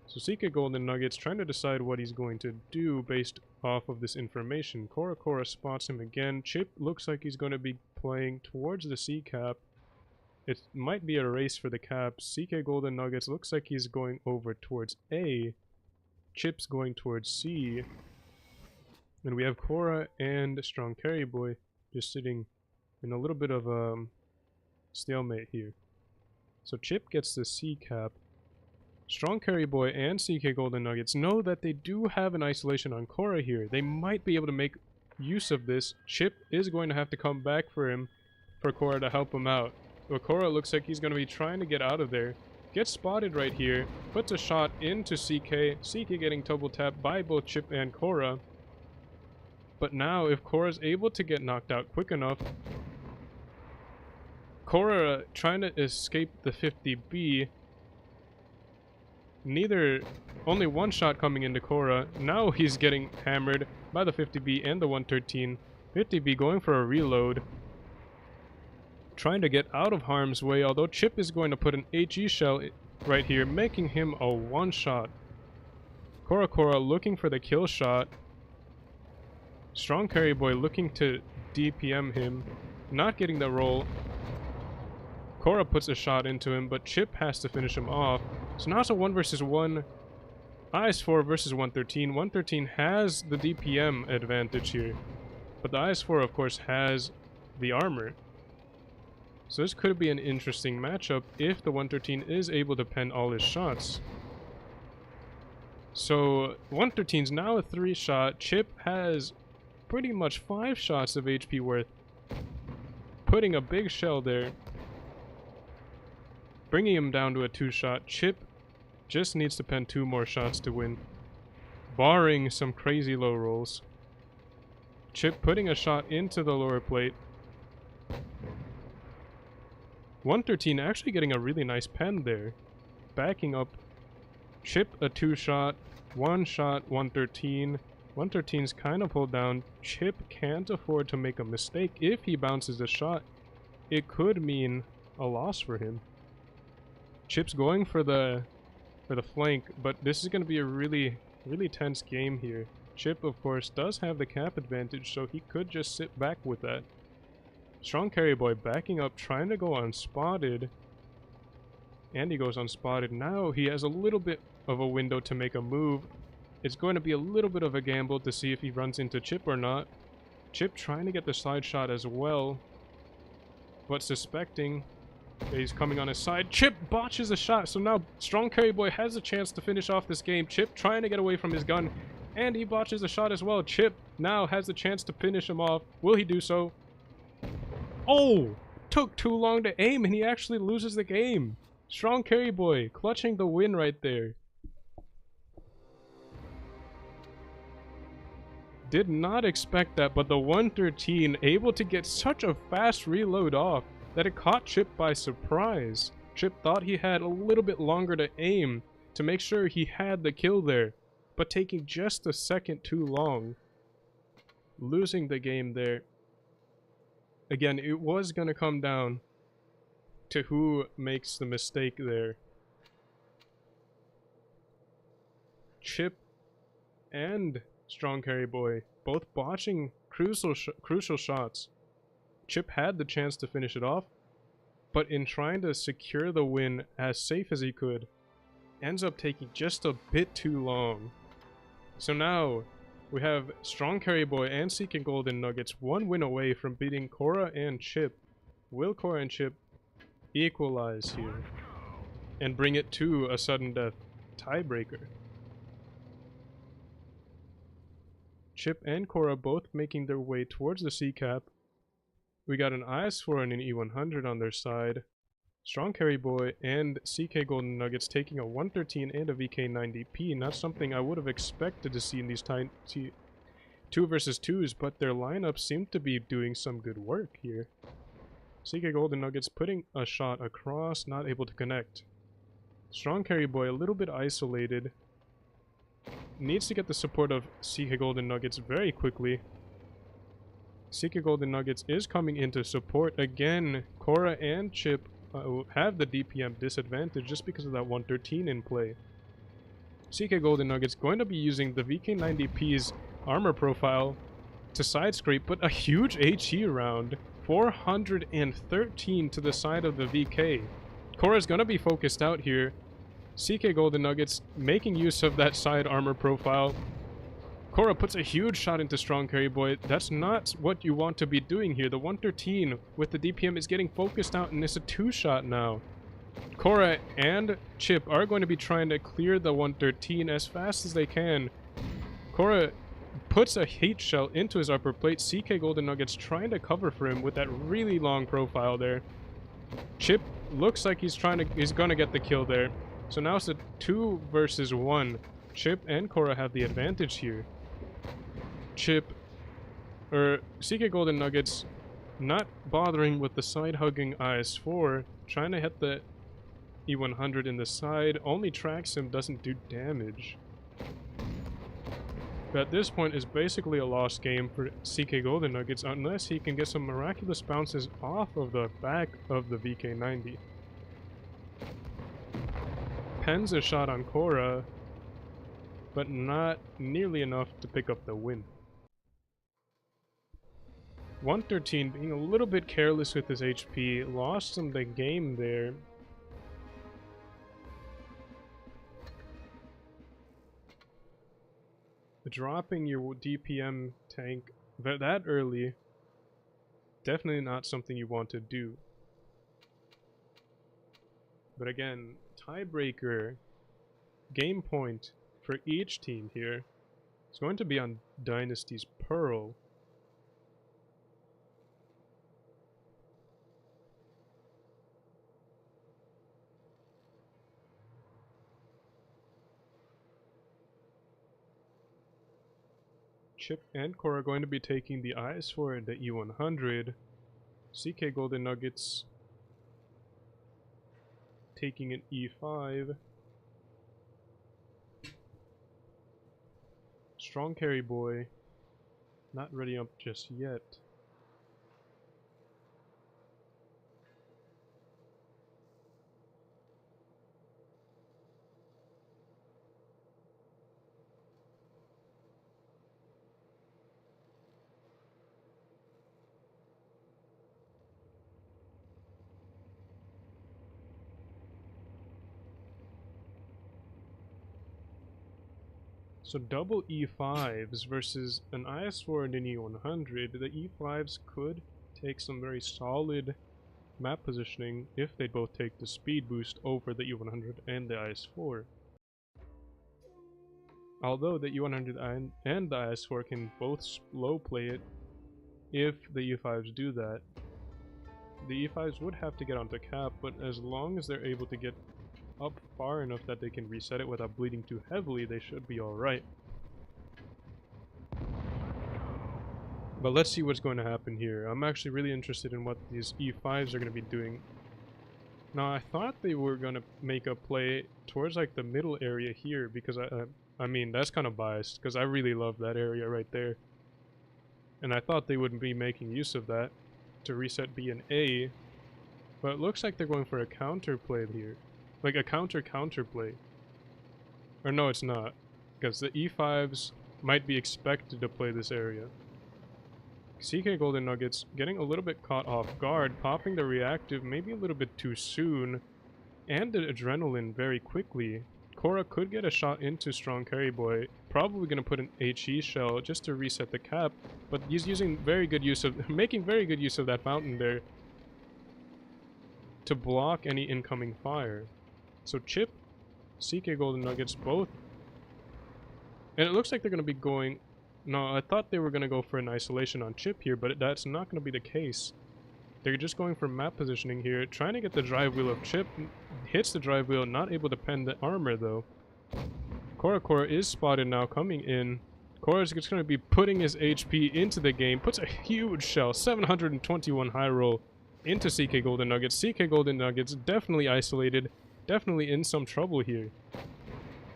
So CK Golden Nuggets trying to decide what he's going to do based off of this information. Korra spots him again. Chip looks like he's going to be playing towards the C cap. It might be a race for the cap. CK Golden Nuggets looks like he's going over towards A. Chip's going towards C. And we have Korra and Strong Carry Boy just sitting in a little bit of a stalemate here. So Chip gets the C cap. Strong Carry Boy and CK Golden Nuggets know that they do have an isolation on Korra here. They might be able to make use of this. Chip is going to have to come back for him, for Korra to help him out. But Korra looks like he's going to be trying to get out of there. Gets spotted right here. Puts a shot into CK. CK getting double tapped by both Chip and Korra. But now, if Korra's able to get knocked out quick enough, Korra trying to escape the 50B. Only one shot coming into Korra. Now he's getting hammered by the 50B and the 113. 50B going for a reload. Trying to get out of harm's way, although Chip is going to put an HE shell right here, making him a one-shot. Korra looking for the kill shot. Strong Carry Boy looking to DPM him, not getting the roll. Korra puts a shot into him, but Chip has to finish him off. So now it's a 1 versus 1. IS-4 versus 113. 113 has the DPM advantage here, but the IS-4 of course has the armor. So this could be an interesting matchup if the 113 is able to pen all his shots. So 113's now a 3-shot. Chip has pretty much 5 shots of HP worth. Putting a big shell there. Bringing him down to a 2-shot. Chip just needs to pen 2 more shots to win. Barring some crazy low rolls. Chip putting a shot into the lower plate. 113 actually getting a really nice pen there. Backing up. Chip a 2-shot. 1-shot 113. 113's kind of pulled down. Chip can't afford to make a mistake. If he bounces a shot, it could mean a loss for him. Chip's going for the flank, but this is going to be a really tense game here. Chip, of course, does have the cap advantage, so he could just sit back with that. Strong Carry Boy backing up, trying to go unspotted. And he goes unspotted. Now he has a little bit of a window to make a move. It's going to be a little bit of a gamble to see if he runs into Chip or not. Chip trying to get the side shot as well, but suspecting that he's coming on his side. Chip botches a shot, so now Strong Carry Boy has a chance to finish off this game. Chip trying to get away from his gun, and he botches a shot as well. Chip now has a chance to finish him off. Will he do so? Oh! Took too long to aim, and he actually loses the game. Strong Carry Boy clutching the win right there. Did not expect that, but the 113 able to get such a fast reload off that it caught Chip by surprise. Chip thought he had a little bit longer to aim to make sure he had the kill there, but taking just a second too long. Losing the game there. Again, it was going to come down to who makes the mistake there. Chip and Strong Carry Boy both botching crucial shots. Chip had the chance to finish it off, but in trying to secure the win as safe as he could, ends up taking just a bit too long. So now we have Strong Carry Boy and Seeking Golden Nuggets 1 win away from beating Korra and Chip. Will Korra and Chip equalize here and bring it to a sudden death tiebreaker? Chip and Korra both making their way towards the C-cap. We got an IS-4 and an E100 on their side. Strong Carry Boy and CK Golden Nuggets taking a 113 and a VK90P. Not something I would have expected to see in these 2 versus 2s, but their lineup seemed to be doing some good work here. CK Golden Nuggets putting a shot across, not able to connect. Strong Carry Boy a little bit isolated. Needs to get the support of CK Golden Nuggets very quickly. CK Golden Nuggets is coming into support again. Korra and Chip have the DPM disadvantage just because of that 113 in play. CK Golden Nuggets going to be using the VK90P's armor profile to side scrape, but a huge HE round. 413 to the side of the VK. Korra's going to be focused out here. CK Golden Nuggets making use of that side armor profile. Korra puts a huge shot into Strong Carry Boy. That's not what you want to be doing here. The 113 with the DPM is getting focused out, and it's a 2-shot now. Korra and Chip are going to be trying to clear the 113 as fast as they can. Korra puts a heat shell into his upper plate. CK Golden Nuggets trying to cover for him with that really long profile there. Chip looks like he's gonna get the kill there. So now it's a 2 versus 1. Chip and Korra have the advantage here. CK Golden Nuggets not bothering with the side-hugging IS-4, trying to hit the E100 in the side, only tracks him, doesn't do damage. But at this point, it's basically a lost game for CK Golden Nuggets unless he can get some miraculous bounces off of the back of the VK90. Pens a shot on Korra, but not nearly enough to pick up the win. 113 being a little bit careless with his HP, lost him the game there. Dropping your DPM tank that early, definitely not something you want to do. But again, tiebreaker, game point for each team here is going to be on Dynasty's Pearl. Chip and Korra are going to be taking the IS-4 and the E100. CK Golden Nuggets taking an E5. Strong Carry Boy not ready up just yet. So double E5s versus an IS-4 and an E100. The E5s could take some very solid map positioning if they both take the speed boost over the E100 and the IS-4. Although the E100 and the IS-4 can both slow play it if the E5s do that. The E5s would have to get onto cap, but as long as they're able to get up far enough that they can reset it without bleeding too heavily, they should be alright. But let's see what's going to happen here. I'm actually really interested in what these E5s are going to be doing. Now, I thought they were going to make a play towards like the middle area here, because I mean, that's kind of biased, because I really love that area right there. And I thought they would be making use of that to reset B and A, but it looks like they're going for a counter play here. Like a counter play. Or no, it's not. Because the E5s might be expected to play this area. CK Golden Nuggets getting a little bit caught off guard, popping the reactive maybe a little bit too soon, and the adrenaline very quickly. Korra could get a shot into Strong Carry Boy, probably going to put an HE shell just to reset the cap, but he's using very good use of, making very good use of that fountain there to block any incoming fire. So Chip, CK Golden Nuggets both, and it looks like they're going to be going, no, I thought they were going to go for an isolation on Chip here, but that's not going to be the case. They're just going for map positioning here, trying to get the drive wheel of Chip, hits the drive wheel, not able to pen the armor though. Korra is spotted now coming in. Korra's just going to be putting his HP into the game, puts a huge shell, 721 high roll into CK Golden Nuggets. CK Golden Nuggets definitely isolated, definitely in some trouble here.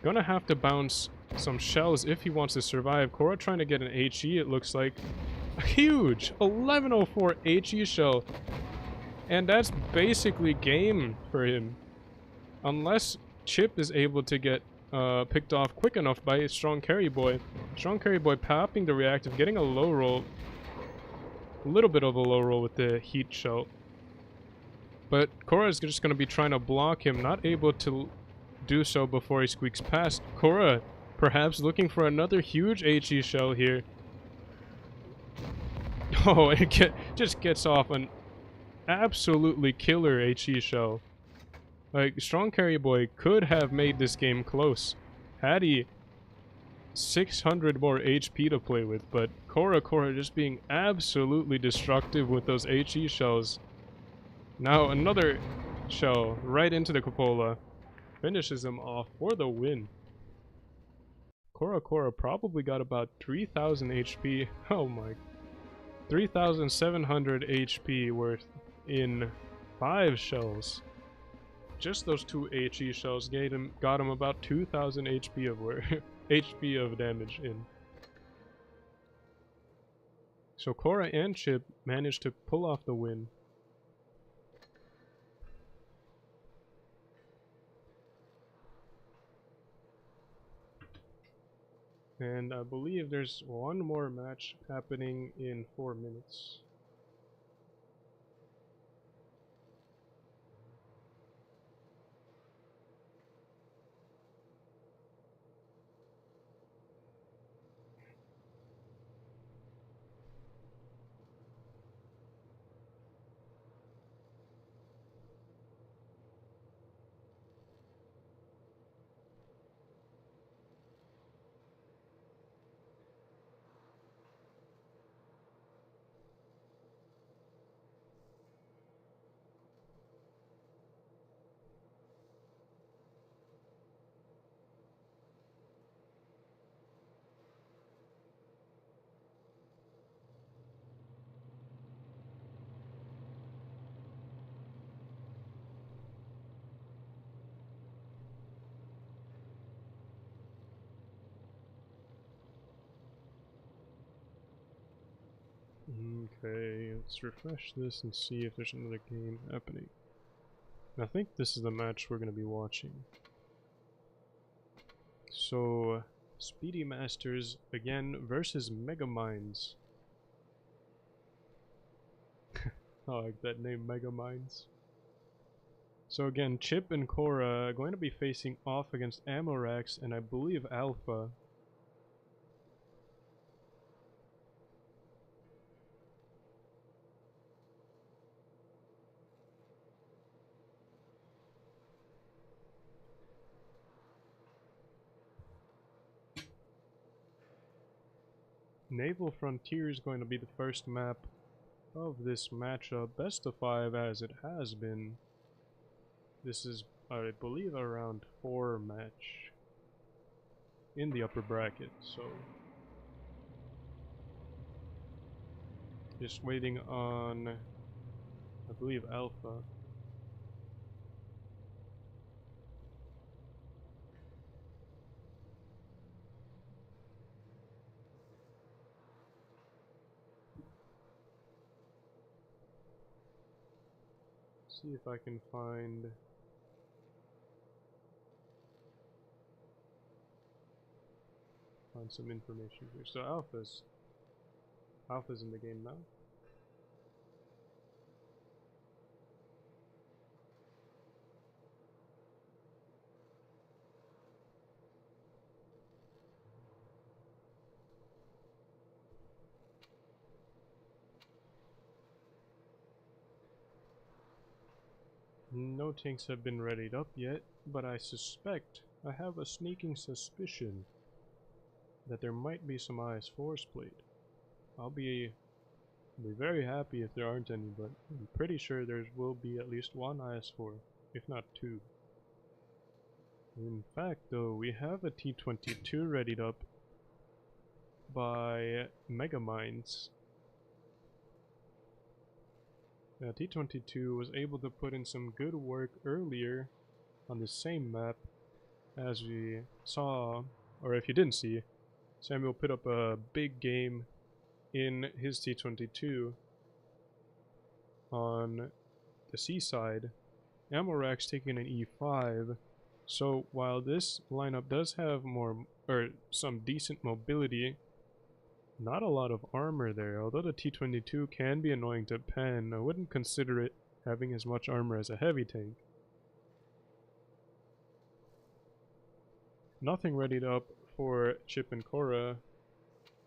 Gonna have to bounce some shells if he wants to survive. Korra trying to get an HE, it looks like. A huge 1104 HE shell. And that's basically game for him. Unless Chip is able to get picked off quick enough by Strong Carry Boy. Strong Carry Boy popping the reactive, getting a low roll. A little bit of a low roll with the heat shell. But Korra is just going to be trying to block him, not able to do so before he squeaks past. Korra perhaps looking for another huge HE shell here. Oh, it just gets off an absolutely killer HE shell. Like, Strong Carry Boy could have made this game close had he 600 more HP to play with, but Korra just being absolutely destructive with those HE shells. Now another shell right into the cupola. Finishes him off for the win. Korra probably got about 3,000 HP. Oh my. 3,700 HP worth in 5 shells. just those two HE shells got him about 2,000 HP of HP of damage in. So Korra and Chip managed to pull off the win. And I believe there's one more match happening in 4 minutes. Okay, let's refresh this and see if there's another game happening. I think this is the match we're going to be watching. So, Speedy Masters again versus Megaminds. I like that name, Megaminds. So again, Chip and Korra are going to be facing off against Amorax and I believe Alpha. Naval Frontier is going to be the first map of this matchup, best of 5 as it has been. This is, I believe, a round 4 match in the upper bracket, so just waiting on, I believe, Alpha. See if I can find some information here. So Alpha's in the game now. No tanks have been readied up yet, but I have a sneaking suspicion that there might be some IS-4s played. I'll be very happy if there aren't any, but I'm pretty sure there will be at least one IS-4, if not 2. In fact, though, we have a T-22 readied up by Megaminds. T-22 was able to put in some good work earlier on the same map as we saw, or if you didn't see, Samuel put up a big game in his T-22 on the seaside. Amorax taking an E5, so while this lineup does have some decent mobility, not a lot of armor there. Although the T-22 can be annoying to pen, I wouldn't consider it having as much armor as a heavy tank. Nothing readied up for Chip and Korra.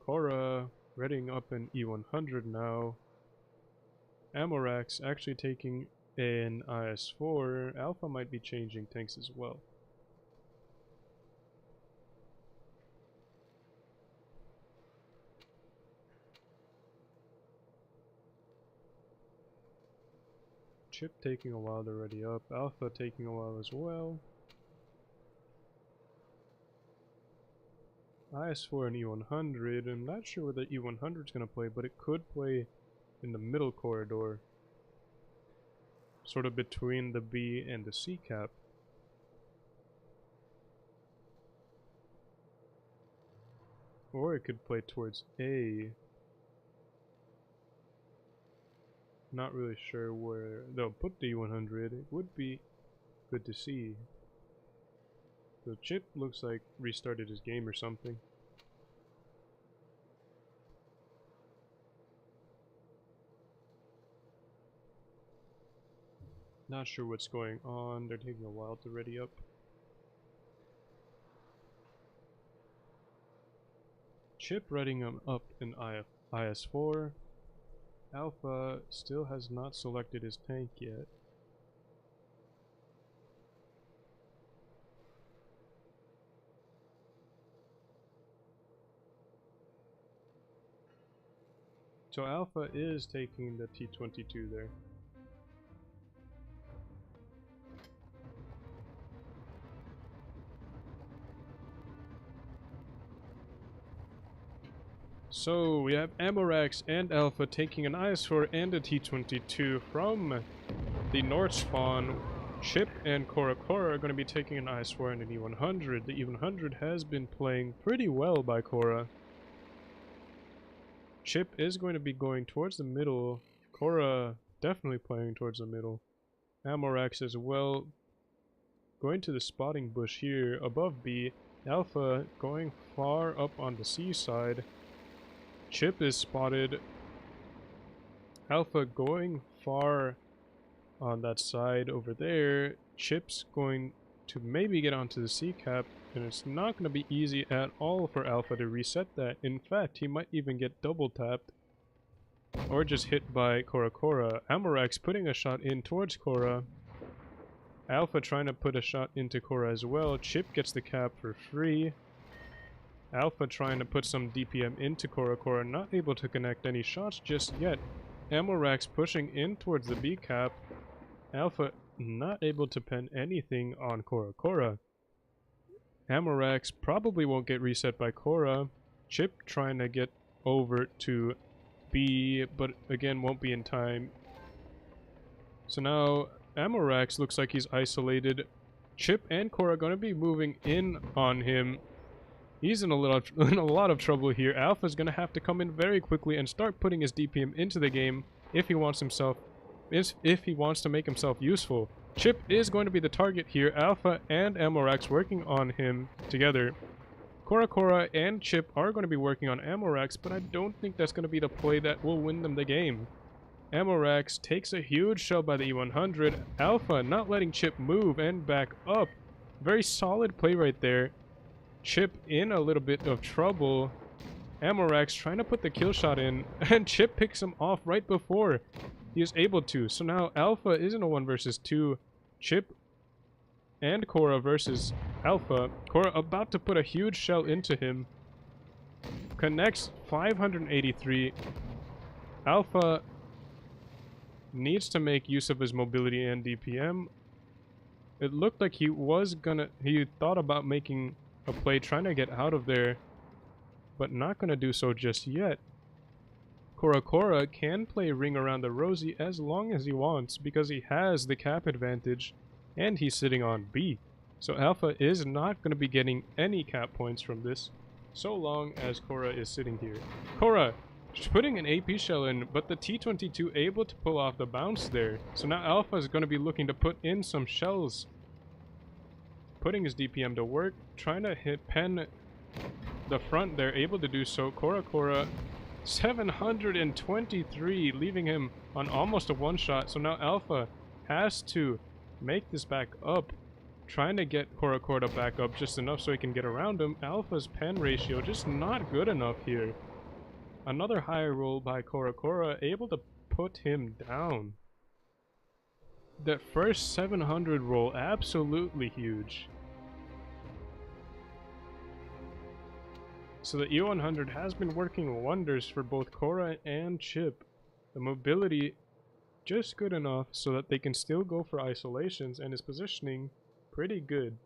Korra readying up an E100 now. Amorax actually taking an IS-4. Alpha might be changing tanks as well. Chip taking a while to ready up, Alpha taking a while as well. IS-4 and E100, I'm not sure where the E100 is going to play, but it could play in the middle corridor. sort of between the B and the C cap. Or it could play towards A. Not really sure where they'll put the E100. It would be good to see. The Chip looks like restarted his game or something. Not sure what's going on. They're taking a while to ready up. Chip readying him up in IS4. Alpha still has not selected his tank yet. So Alpha is taking the T-22 there. So we have Amorax and Alpha taking an IS-4 and a T-22 from the North spawn. Chip and Cora are going to be taking an IS-4 and an E100. The E100 has been playing pretty well by Cora. Chip is going to be going towards the middle. Cora definitely playing towards the middle. Amorax as well. Going to the spotting bush here above B. Alpha going far up on the C side. Chip is spotted. Alpha going far on that side over there. Chip's going to maybe get onto the C cap, and it's not going to be easy at all for Alpha to reset that. In fact, he might even get double tapped or just hit by Cora. Amorax putting a shot in towards Cora. Alpha trying to put a shot into Cora as well. Chip gets the cap for free. Alpha trying to put some DPM into Cora, not able to connect any shots just yet. Amorax pushing in towards the B cap. Alpha not able to pen anything on Cora. Amorax probably won't get reset by Cora. Chip trying to get over to B, but again won't be in time. So now Amorax looks like he's isolated. Chip and Cora going to be moving in on him. He's in a lot of trouble here. Alpha's going to have to come in very quickly and start putting his DPM into the game if he wants to make himself useful. Chip is going to be the target here. Alpha and Amorax working on him together. Cora and Chip are going to be working on Amorax, but I don't think that's going to be the play that will win them the game. Amorax takes a huge shell by the E100. Alpha not letting Chip move and back up. Very solid play right there. Chip in a little bit of trouble. Amorax trying to put the kill shot in, and Chip picks him off right before he is able to. So now Alpha is in a 1 versus 2. Chip and Cora versus Alpha. Cora about to put a huge shell into him. Connects 583. Alpha needs to make use of his mobility and DPM. It looked like he thought about making a play trying to get out of there, but not gonna do so just yet. Cora can play Ring Around the Rosie as long as he wants because he has the cap advantage and he's sitting on B. So Alpha is not going to be getting any cap points from this so long as Cora is sitting here. Cora putting an AP shell in, but the T-22 able to pull off the bounce there. So now Alpha is going to be looking to put in some shells. Putting his DPM to work, trying to pen the front there, able to do so. Cora 723, leaving him on almost a one-shot. So now Alpha has to make this back up, trying to get Cora to back up just enough so he can get around him. Alpha's pen ratio just not good enough here. Another higher roll by Cora, able to put him down. That first 700 roll, absolutely huge. So the E100 has been working wonders for both Cora and Chip. The mobility just good enough so that they can still go for isolations, and his positioning pretty good.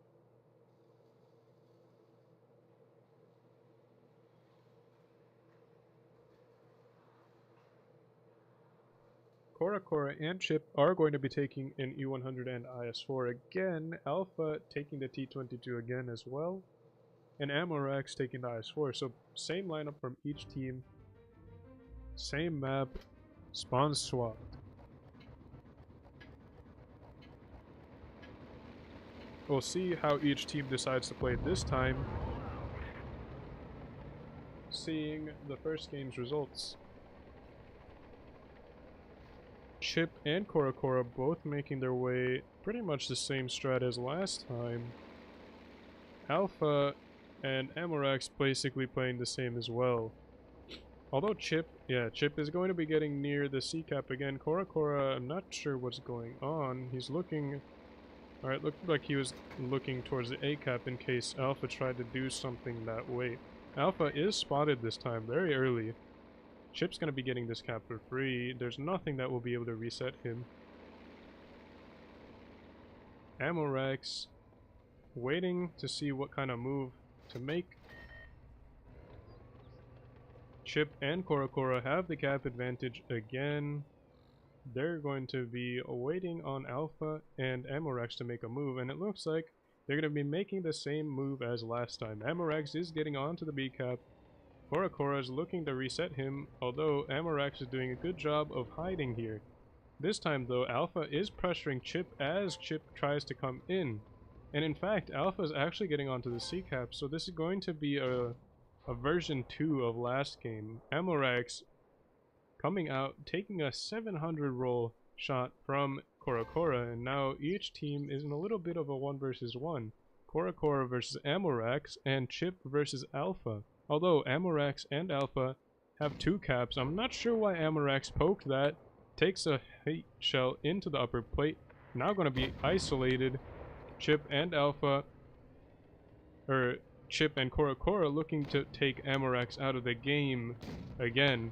Kora and Chip are going to be taking an E100 and IS-4 again. Alpha taking the T-22 again as well. And Amorax taking the IS-4. So same lineup from each team. Same map. Spawn swapped. We'll see how each team decides to play this time. Seeing the first game's results. Chip and Kora both making their way pretty much the same strat as last time. Alpha and Amorax basically playing the same as well. Although Chip is going to be getting near the C cap again. Kora, I'm not sure what's going on. He's looking... Alright, looked like he was looking towards the A cap in case Alpha tried to do something that way. Alpha is spotted this time, very early. Chip's gonna be getting this cap for free. There's nothing that will be able to reset him. Amorax waiting to see what kind of move to make. Chip and Kora have the cap advantage again. They're going to be waiting on Alpha and Amorax to make a move, and it looks like they're going to be making the same move as last time. Amorax is getting onto the B cap. Kora is looking to reset him, although Amorax is doing a good job of hiding here. This time though, Alpha is pressuring Chip as Chip tries to come in. And in fact, Alpha is actually getting onto the C cap, so this is going to be a version 2 of last game. Amorax coming out, taking a 700 roll shot from Kora, and now each team is in a little bit of a 1 versus 1. Kora versus Amorax, and Chip versus Alpha. Although Amorax and Alpha have 2 caps, I'm not sure why Amorax poked that. Takes a hate shell into the upper plate. Now going to be isolated. Chip and Alpha, or Chip and Kora looking to take Amorax out of the game again.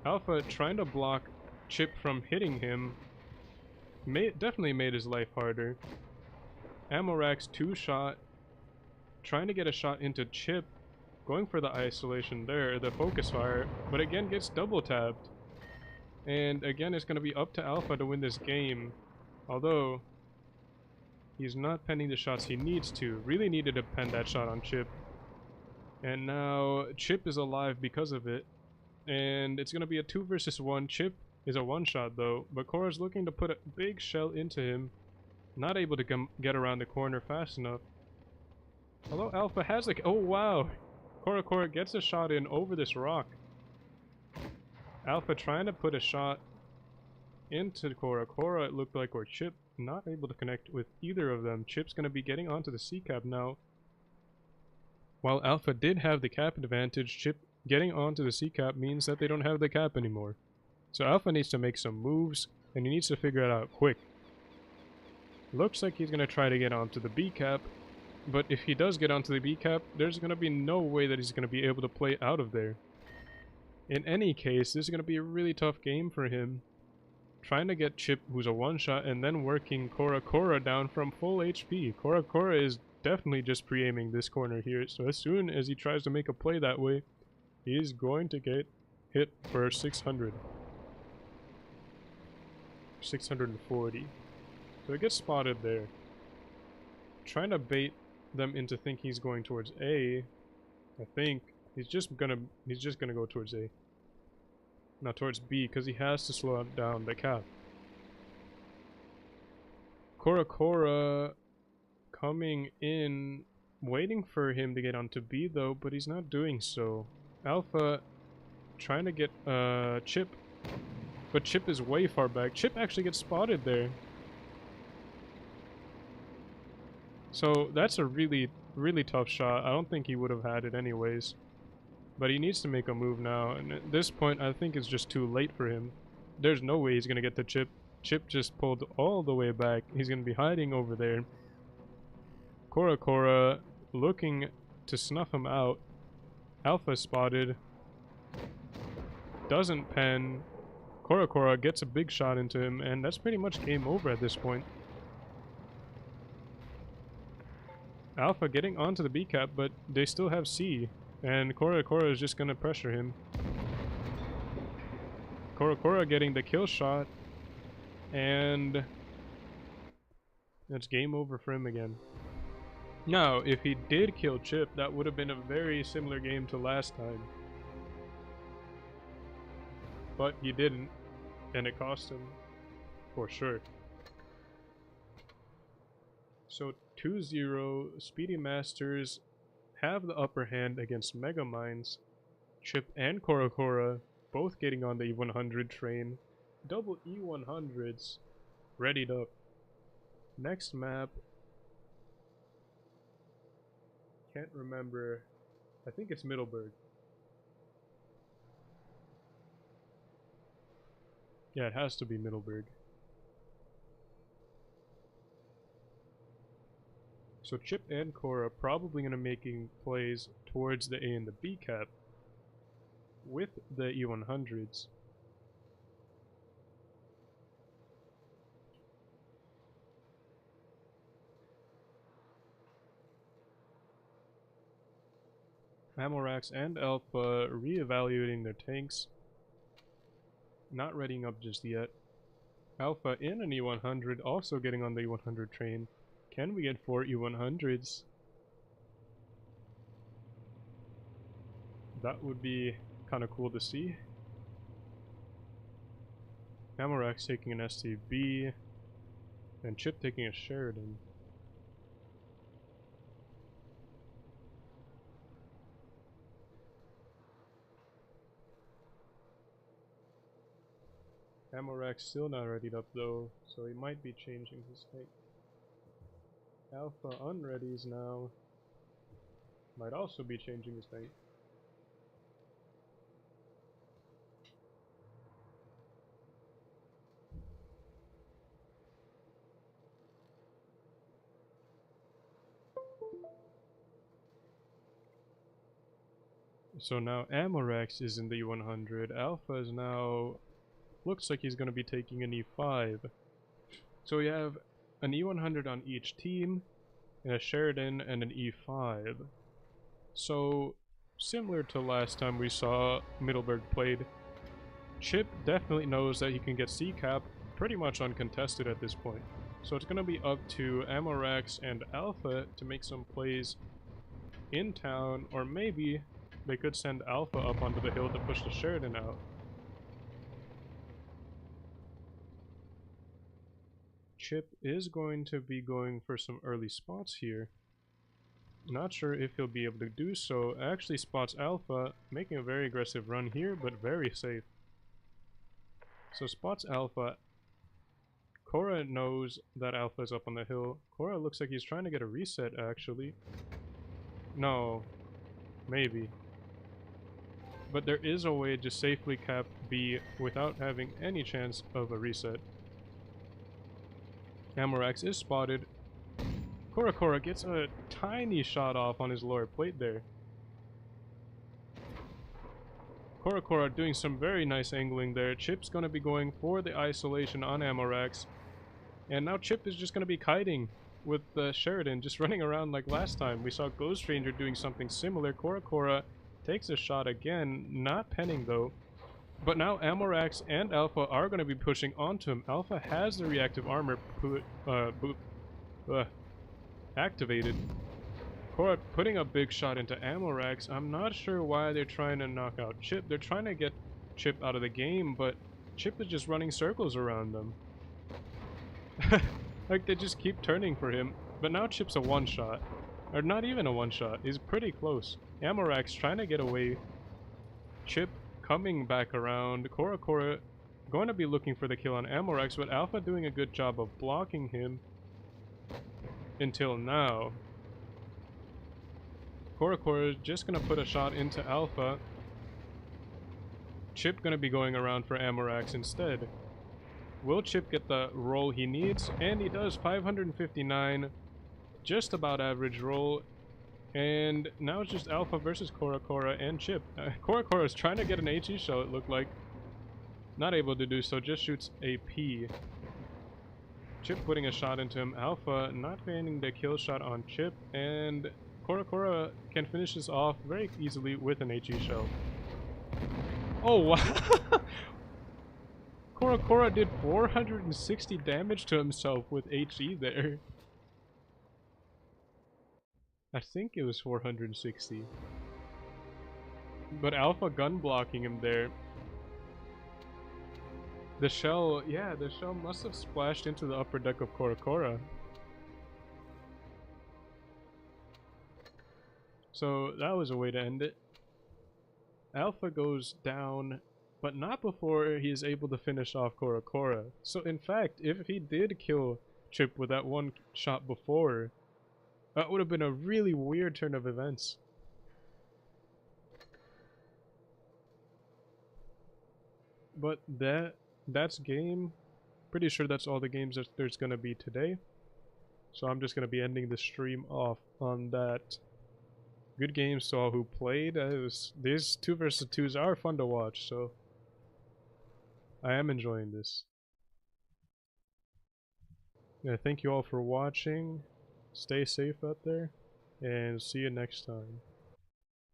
Alpha trying to block Chip from hitting him. Definitely made his life harder. Amorax 2-shot. Trying to get a shot into Chip. Going for the isolation there, the focus fire. But again gets double tapped. And again it's going to be up to Alpha to win this game. Although he's not penning the shots he needs to. Really needed to pen that shot on Chip. And now Chip is alive because of it. And it's going to be a 2 versus 1. Chip is a 1-shot though. But Kora's looking to put a big shell into him. Not able to get around the corner fast enough. Although Alpha has like... Oh wow! Kora gets a shot in over this rock. Alpha trying to put a shot into Kora, it looked like, or Chip. Not able to connect with either of them. Chip's going to be getting onto the C cap now. While Alpha did have the cap advantage, Chip getting onto the C cap means that they don't have the cap anymore. So Alpha needs to make some moves, and he needs to figure it out quick. Looks like he's going to try to get onto the B cap, but if he does get onto the B cap, there's going to be no way that he's going to be able to play out of there. In any case, this is going to be a really tough game for him. Trying to get Chip, who's a 1-shot, and then working Kora down from full HP. Kora is definitely just pre-aiming this corner here, so as soon as he tries to make a play that way, he's going to get hit for 600. 640. So it gets spotted there. Trying to bait them into thinking he's going towards A. I think he's just gonna go towards A. Not towards B, because he has to slow down the cap. Kora coming in, waiting for him to get onto B though, but he's not doing so. Alpha trying to get Chip, but Chip is way far back. Chip actually gets spotted there. So that's a really tough shot. I don't think he would have had it anyways. But he needs to make a move now, and at this point I think it's just too late for him. There's no way he's gonna get the Chip. Chip just pulled all the way back. He's gonna be hiding over there. Kora looking to snuff him out. Alpha spotted. Doesn't pen. Kora gets a big shot into him, and that's pretty much game over at this point. Alpha getting onto the B cap, but they still have C. And Kora is just gonna pressure him. Korokora getting the kill shot, and it's game over for him again. Now, if he did kill Chip, that would have been a very similar game to last time. But he didn't, and it cost him, for sure. So 2-0, Speedy Masters have the upper hand against Mega Minds. Chip and Korokora both getting on the E100 train. Double E100s readied up. Next map, can't remember. I think it's Middleburg. Yeah, it has to be Middleburg. So Chip and Korra probably gonna making plays towards the A and the B cap with the E100s. Amorax and Alpha re-evaluating their tanks. Not readying up just yet. Alpha in an E100 also getting on the E100 train. Can we get 4 E100s? That would be kind of cool to see. Amorax taking an STB, and Chip taking a Sheridan. Amorax still not readied up though, so he might be changing his tank. Alpha unreadies now. Might also be changing his tank. So now Amorax is in the E100. Alpha is now... looks like he's going to be taking an E5. So we have an E100 on each team, and a Sheridan, and an E5. So, similar to last time we saw Middleburg played, Chip definitely knows that he can get C-Cap pretty much uncontested at this point. So it's going to be up to Amorax and Alpha to make some plays in town, or maybe they could send Alpha up onto the hill to push the Sheridan out. Chip is going to be going for some early spots here. Not sure if he'll be able to do so. Actually spots Alpha, making a very aggressive run here, but very safe. So spots Alpha. Korra knows that Alpha is up on the hill. Korra looks like he's trying to get a reset, actually. No. Maybe. But there is a way to safely cap B without having any chance of a reset. Amorax is spotted. Korra gets a tiny shot off on his lower plate there. Korra doing some very nice angling there. Chip's gonna be going for the isolation on Amorax. And now Chip is just gonna be kiting with the Sheridan, just running around like last time. We saw Ghost Ranger doing something similar. Korra takes a shot again, not penning though. But now Amorax and Alpha are going to be pushing onto him. Alpha has the reactive armor activated. Korra putting a big shot into Amorax. I'm not sure why they're trying to knock out Chip. They're trying to get Chip out of the game, but Chip is just running circles around them. Like, they just keep turning for him. But now Chip's a one-shot. Or not even a one-shot. He's pretty close. Amorax trying to get away. Chip coming back around. Korra going to be looking for the kill on Amorax, but Alpha doing a good job of blocking him until now. Korra just going to put a shot into Alpha. Chip going to be going around for Amorax instead. Will Chip get the roll he needs? And he does. 559. Just about average roll. And now it's just Alpha versus Korra and Chip. Korra is trying to get an HE shell, it looked like. Not able to do so, just shoots AP. Chip putting a shot into him. Alpha not getting the kill shot on Chip. And Korra can finish this off very easily with an HE shell. Oh, wow! Korokora did 460 damage to himself with HE there. I think it was 460. But Alpha gun blocking him there. The shell, yeah, the shell must have splashed into the upper deck of Korokora. So that was a way to end it. Alpha goes down, but not before he is able to finish off Korokora. So in fact, if he did kill Chip with that one shot before, that would have been a really weird turn of events. But that's game. Pretty sure that's all the games that there's gonna be today. So I'm just gonna be ending the stream off on that. Good games to all who played. These 2 versus 2s are fun to watch, so I am enjoying this. Yeah, thank you all for watching. Stay safe out there, and see you next time.